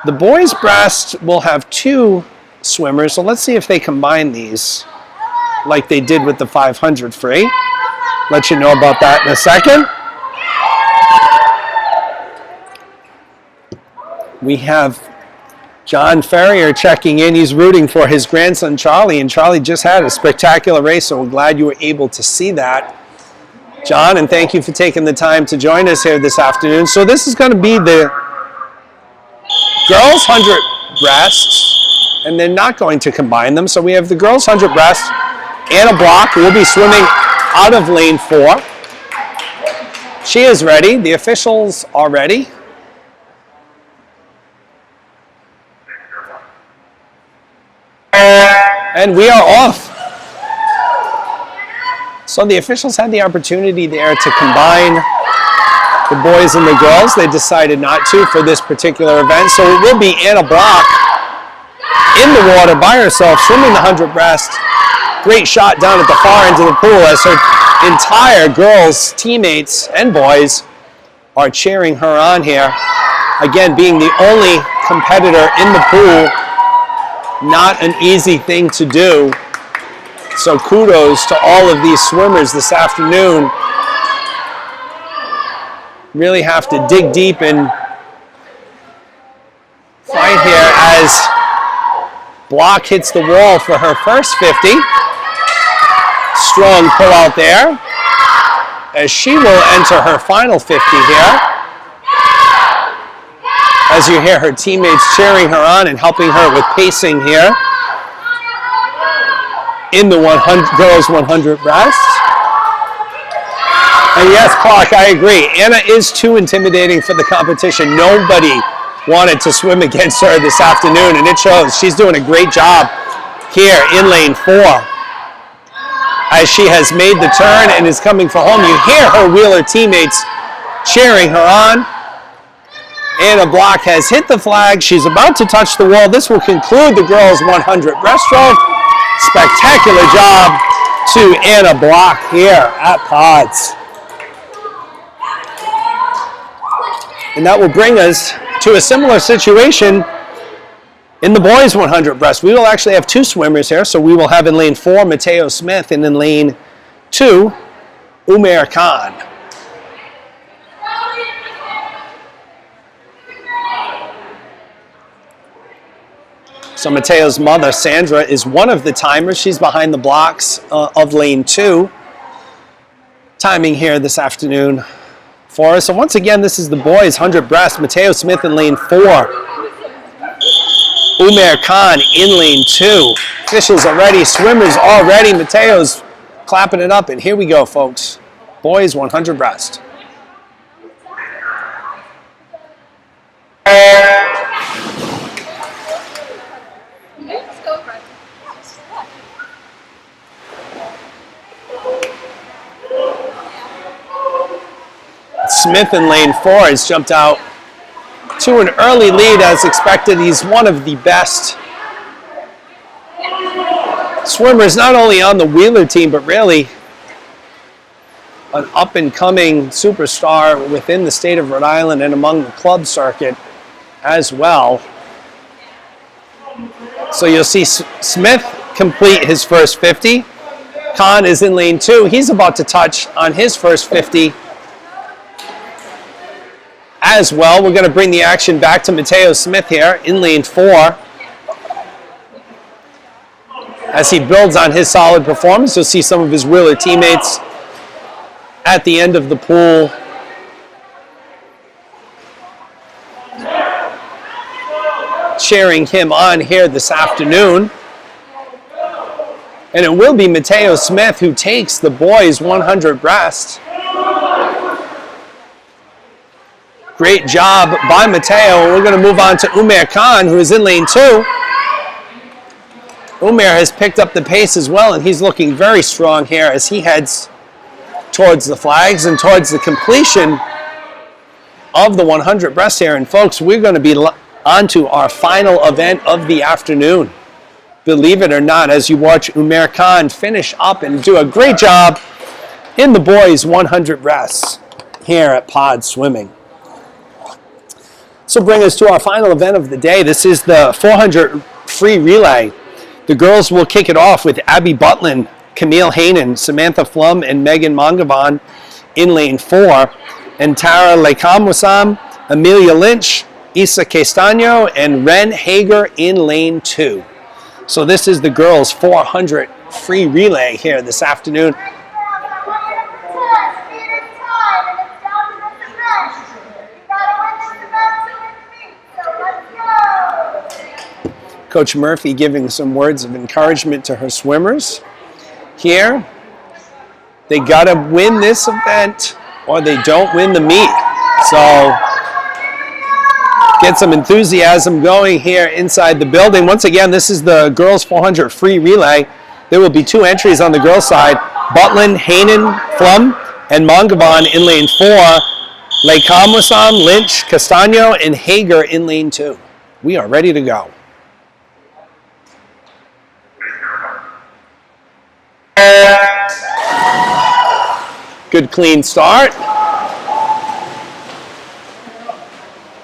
The boys breast will have 2 swimmers, so let's see if they combine these like they did with the 500 free. Let you know about that in a second. We have John Ferrier checking in. He's rooting for his grandson Charlie, and Charlie just had a spectacular race, so we're glad you were able to see that. John, and thank you for taking the time to join us here this afternoon. So this is going to be the girls 100 breasts, and they're not going to combine them. So we have the girls 100 breasts. Anna Block will be swimming out of lane 4. She is ready. The officials are ready. And we are off. So the officials had the opportunity there to combine the boys and the girls. They decided not to for this particular event. So it will be Anna Block in the water by herself, swimming the 100 breast. Great shot down at the far end of the pool as her entire girls, teammates, and boys are cheering her on here. Again, being the only competitor in the pool, not an easy thing to do. So kudos to all of these swimmers this afternoon. Really have to dig deep and fight here as Block hits the wall for her first 50. Strong pull out there as she will enter her final 50 here. As you hear her teammates cheering her on and helping her with pacing here in the girls 100 breast. And yes, Clark, I agree. Anna is too intimidating for the competition. Nobody wanted to swim against her this afternoon, and it shows. She's doing a great job here in lane 4. As she has made the turn and is coming for home, you hear her Wheeler teammates cheering her on. Anna Block has hit the flag. She's about to touch the wall. This will conclude the girls 100 breaststroke. Spectacular job to Anna Block here at Pods. And that will bring us to a similar situation in the boys 100 breast. We will actually have 2 swimmers here. So we will have in lane 4, Mateo Smith, and in lane 2, Umair Khan. So Mateo's mother, Sandra, is one of the timers. She's behind the blocks of lane 2. Timing here this afternoon for us. So once again, this is the boys 100 breast. Mateo Smith in lane 4. Umair Khan in lane 2. Officials are ready. Swimmers all ready. Mateo's clapping it up. And here we go, folks. Boys 100 breast. Smith in lane 4 has jumped out to an early lead as expected. He's one of the best swimmers, not only on the Wheeler team, but really an up-and-coming superstar within the state of Rhode Island and among the club circuit as well. So you'll see Smith complete his first 50. Khan is in lane 2. He's about to touch on his first 50 as well. We're going to bring the action back to Mateo Smith here in lane 4. As he builds on his solid performance, you'll see some of his Wheeler teammates at the end of the pool cheering him on here this afternoon. And it will be Mateo Smith who takes the boys 100 breast. Great job by Mateo. We're going to move on to Umair Khan, who is in lane 2. Umair has picked up the pace as well, and he's looking very strong here as he heads towards the flags and towards the completion of the 100 breast here. And folks, we're going to be on to our final event of the afternoon. Believe it or not, as you watch Umair Khan finish up and do a great job in the boys 100 breasts here at Pod Swimming. So bring us to our final event of the day. This is the 400 free relay. The girls will kick it off with Abby Butlin, Camille Hainan, Samantha Flum, and Megan Mangavan in lane 4, and Tara Lekamwasam, Amelia Lynch, Isa Castaño, and Ren Hager in lane 2. So this is the girls 400 free relay here this afternoon. Coach Murphy giving some words of encouragement to her swimmers here. They gotta win this event or they don't win the meet. So get some enthusiasm going here inside the building. Once again, this is the girls 400 free relay. There will be 2 entries on the girls side. Butlin, Hainan, Flum, and Mangavan in lane 4. Lekamwasam, Lynch, Castaño, and Hager in lane 2. We are ready to go. Good clean start.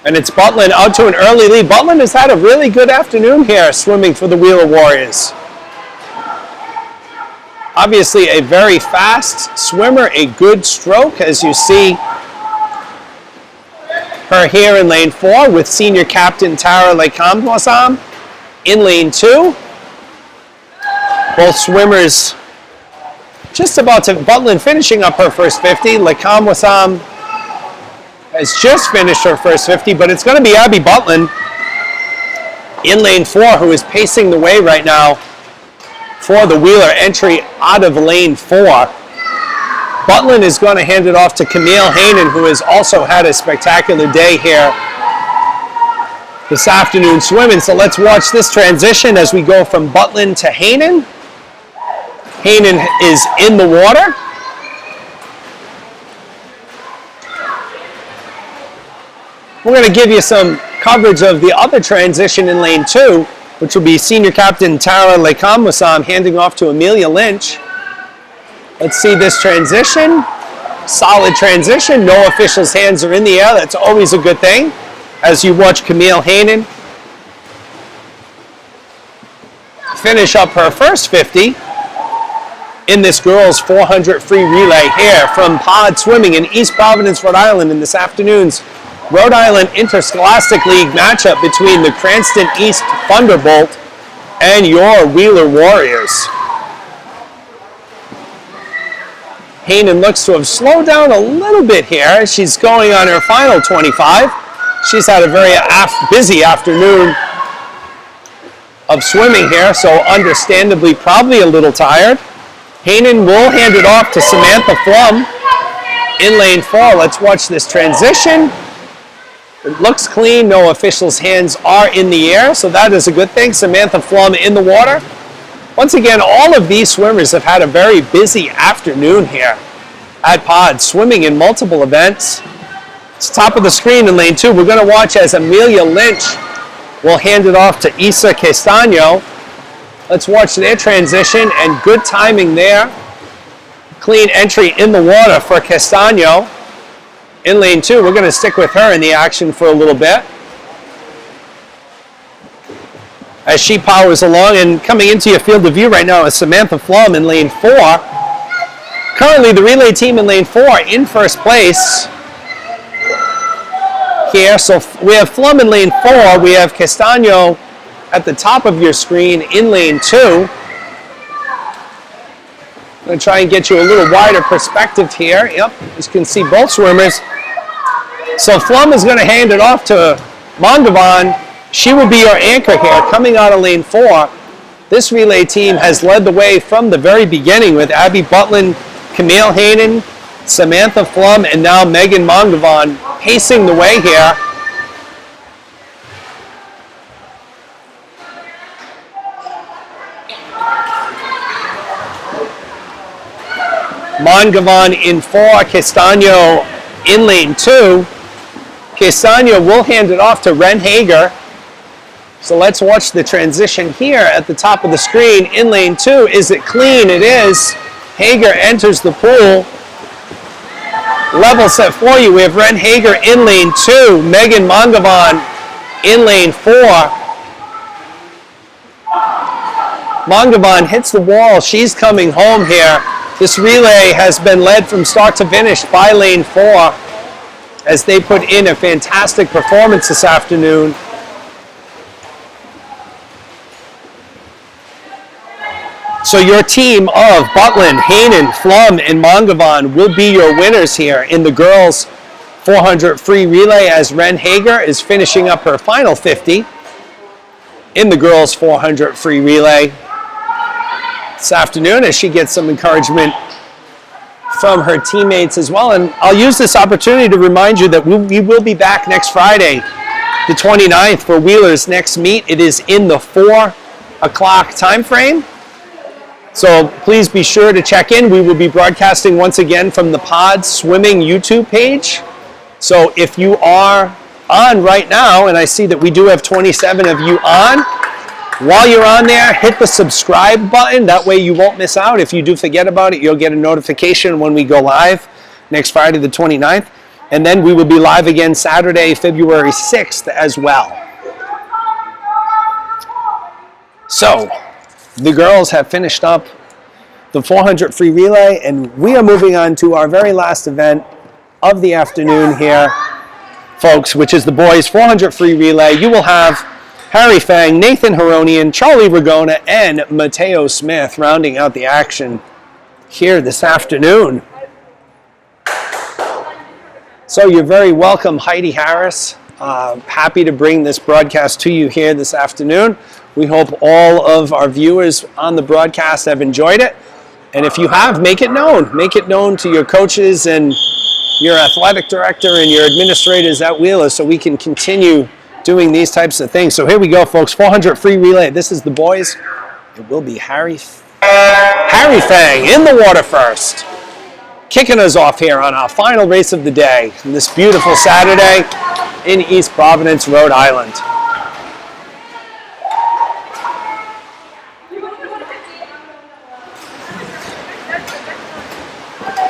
And it's Butlin out to an early lead. Butlin has had a really good afternoon here swimming for the Wheeler Warriors. Obviously a very fast swimmer, a good stroke, as you see her here in lane 4 with senior captain Tara Lekamwasam in lane 2. Both swimmers just about to, Butlin finishing up her first 50. Lekamwasam has just finished her first 50, but it's going to be Abby Butlin in lane 4 who is pacing the way right now for the Wheeler entry out of lane 4. Butlin is going to hand it off to Camille Hainan, who has also had a spectacular day here this afternoon swimming. So let's watch this transition as we go from Butlin to Hainan. Hainan is in the water. We're going to give you some coverage of the other transition in lane 2, which will be senior captain Tara Lekamwasam handing off to Amelia Lynch. Let's see this transition. Solid transition. No officials' hands are in the air. That's always a good thing as you watch Camille Hainan finish up her first 50 in this girls 400 free relay here from Pod Swimming in East Providence, Rhode Island in this afternoon's Rhode Island Interscholastic League matchup between the Cranston East Thunderbolt and your Wheeler Warriors. Hainan looks to have slowed down a little bit here. She's going on her final 25. She's had a very busy afternoon of swimming here, so understandably probably a little tired. Hainan will hand it off to Samantha Flum in lane 4. Let's watch this transition. It looks clean. No officials' hands are in the air, so that is a good thing. Samantha Flum in the water. Once again, all of these swimmers have had a very busy afternoon here at Pod, swimming in multiple events. It's top of the screen in lane 2. We're going to watch as Amelia Lynch will hand it off to Isa Castaño. Let's watch their transition, and good timing there. Clean entry in the water for Castaño. In lane 2, we're going to stick with her in the action for a little bit as she powers along. And coming into your field of view right now is Samantha Flum in lane 4. Currently, the relay team in lane 4 in first place here. So we have Flum in lane 4. We have Castaño at the top of your screen in lane 2. I'm going to try and get you a little wider perspective here. Yep, as you can see both swimmers. So Flum is going to hand it off to Mangavan. She will be your anchor here coming out of lane 4. This relay team has led the way from the very beginning with Abby Butlin, Camille Hainan, Samantha Flum, and now Megan Mangavan pacing the way here. Mongavan in 4, Castano in lane 2. Castano will hand it off to Ren Hager. So let's watch the transition here at the top of the screen. In lane 2, is it clean? It is. Hager enters the pool. Level set for you. We have Ren Hager in lane 2. Megan Mongavan in lane 4. Mongavan hits the wall. She's coming home here. This relay has been led from start to finish by lane 4 as they put in a fantastic performance this afternoon. So your team of Butland, Hainan, Flum, and Mongavan will be your winners here in the girls 400 free relay as Ren Hager is finishing up her final 50 in the girls 400 free relay this afternoon as she gets some encouragement from her teammates as well. And I'll use this opportunity to remind you that we will be back next Friday, the 29th, for Wheeler's next meet. It is in the 4 o'clock time frame. So please be sure to check in. We will be broadcasting once again from the Pod Swimming YouTube page. So if you are on right now, and I see that we do have 27 of you on, while you're on there, hit the subscribe button. That way you won't miss out. If you do forget about it, you'll get a notification when we go live next Friday the 29th. And then we will be live again Saturday, February 6th as well. So the girls have finished up the 400 free relay, and we are moving on to our very last event of the afternoon here, folks, which is the boys 400 free relay. You will have Harry Fang, Nathan Heronian, Charlie Ragona, and Mateo Smith rounding out the action here this afternoon. So you're very welcome, Heidi Harris. Happy to bring this broadcast to you here this afternoon. We hope all of our viewers on the broadcast have enjoyed it. And if you have, make it known. Make it known to your coaches and your athletic director and your administrators at Wheeler so we can continue doing these types of things. So here we go, folks. 400 free relay. This is the boys. It will be Harry Fang in the water first, kicking us off here on our final race of the day on this beautiful Saturday in East Providence, Rhode Island.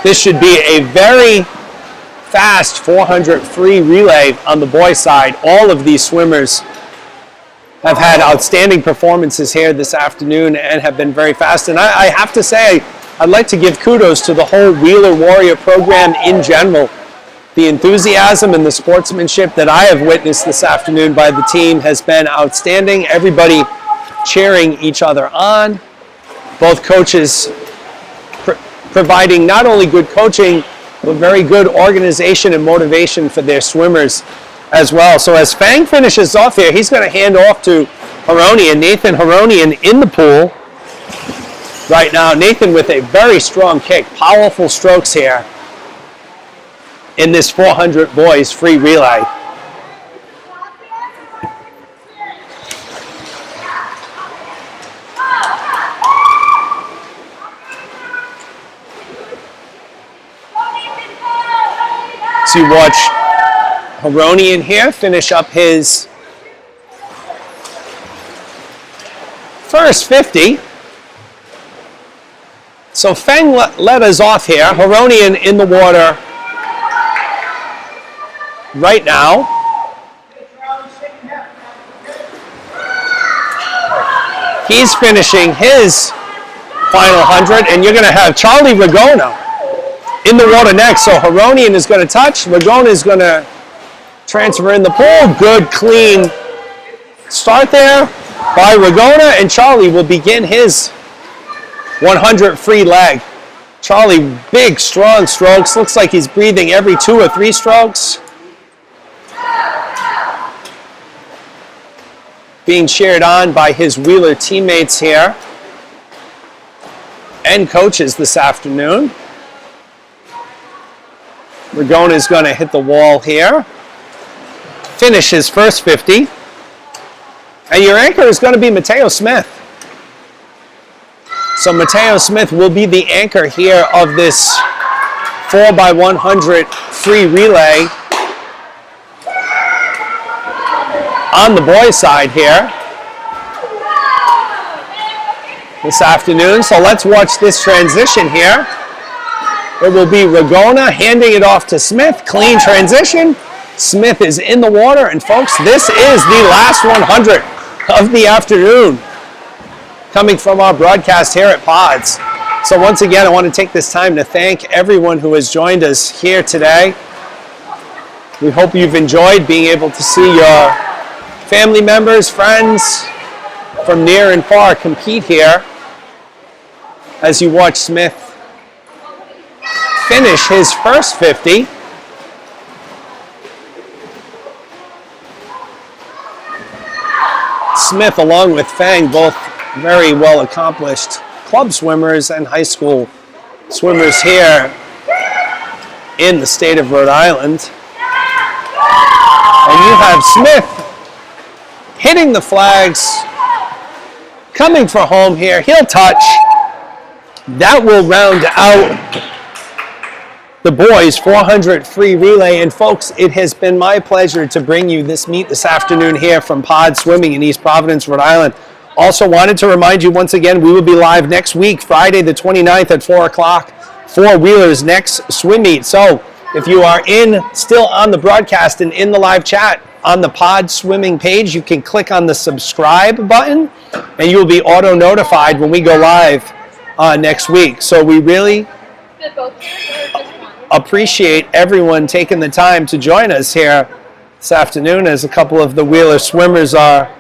This should be a very fast 400 free relay on the boys' side. All of these swimmers have had outstanding performances here this afternoon and have been very fast. And I have to say, I'd like to give kudos to the whole Wheeler Warrior program in general. The enthusiasm and the sportsmanship that I have witnessed this afternoon by the team has been outstanding. Everybody cheering each other on. Both coaches providing not only good coaching, but very good organization and motivation for their swimmers as well. So as Fang finishes off here, he's going to hand off to Heronian, Nathan Heronian in the pool right now. Nathan with a very strong kick, powerful strokes here in this 400 boys free relay. So you watch Heronian here finish up his first 50. So Feng led us off here. Heronian in the water right now. He's finishing his final 100, and you're going to have Charlie Ragona in the water next. So Heronian is going to touch. Ragona is going to transfer in the pool. Good, clean start there by Ragona, and Charlie will begin his 100 free leg. Charlie, big, strong strokes. Looks like he's breathing every 2 or 3 strokes. Being cheered on by his Wheeler teammates here and coaches this afternoon. Ragona is going to hit the wall here, finish his first 50. And your anchor is going to be Mateo Smith. So Mateo Smith will be the anchor here of this 4x100 free relay on the boys' side here this afternoon. So let's watch this transition here. It will be Ragona handing it off to Smith. Clean transition. Smith is in the water, and folks, this is the last 100 of the afternoon coming from our broadcast here at Pods. So once again, I want to take this time to thank everyone who has joined us here today. We hope you've enjoyed being able to see your family members, friends from near and far compete here as you watch Smith finish his first 50. Smith, along with Fang, both very well accomplished club swimmers and high school swimmers here in the state of Rhode Island. And you have Smith hitting the flags, coming for home here. He'll touch. That will round out the boys 400 free relay. And folks, it has been my pleasure to bring you this meet this afternoon here from Pod Swimming in East Providence, Rhode Island. Also wanted to remind you once again, we will be live next week, Friday the 29th at 4 o'clock for Wheeler's next swim meet. So if you are still on the broadcast and in the live chat on the Pod Swimming page, you can click on the subscribe button and you will be auto notified when we go live next week. So we really appreciate everyone taking the time to join us here this afternoon as a couple of the Wheeler swimmers are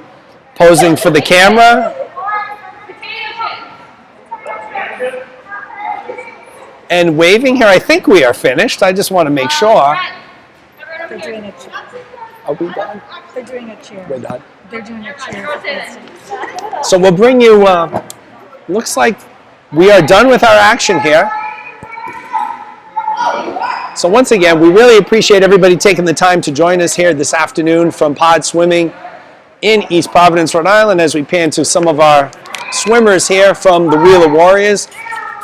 posing for the camera and waving here. I think we are finished. I just want to make sure. They're doing a cheer. Are we done? They're doing a cheer. We're done. They're doing a cheer. So we'll bring you, looks like we are done with our action here. So once again, we really appreciate everybody taking the time to join us here this afternoon from Pod Swimming in East Providence, Rhode Island, as we pan to some of our swimmers here from the Wheeler Warriors.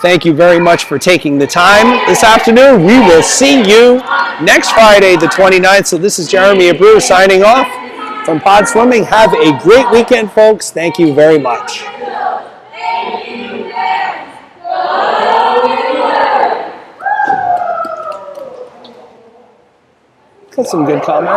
Thank you very much for taking the time this afternoon. We will see you next Friday, the 29th. So this is Jeremy Abreu signing off from Pod Swimming. Have a great weekend, folks. Thank you very much. Got some good comments.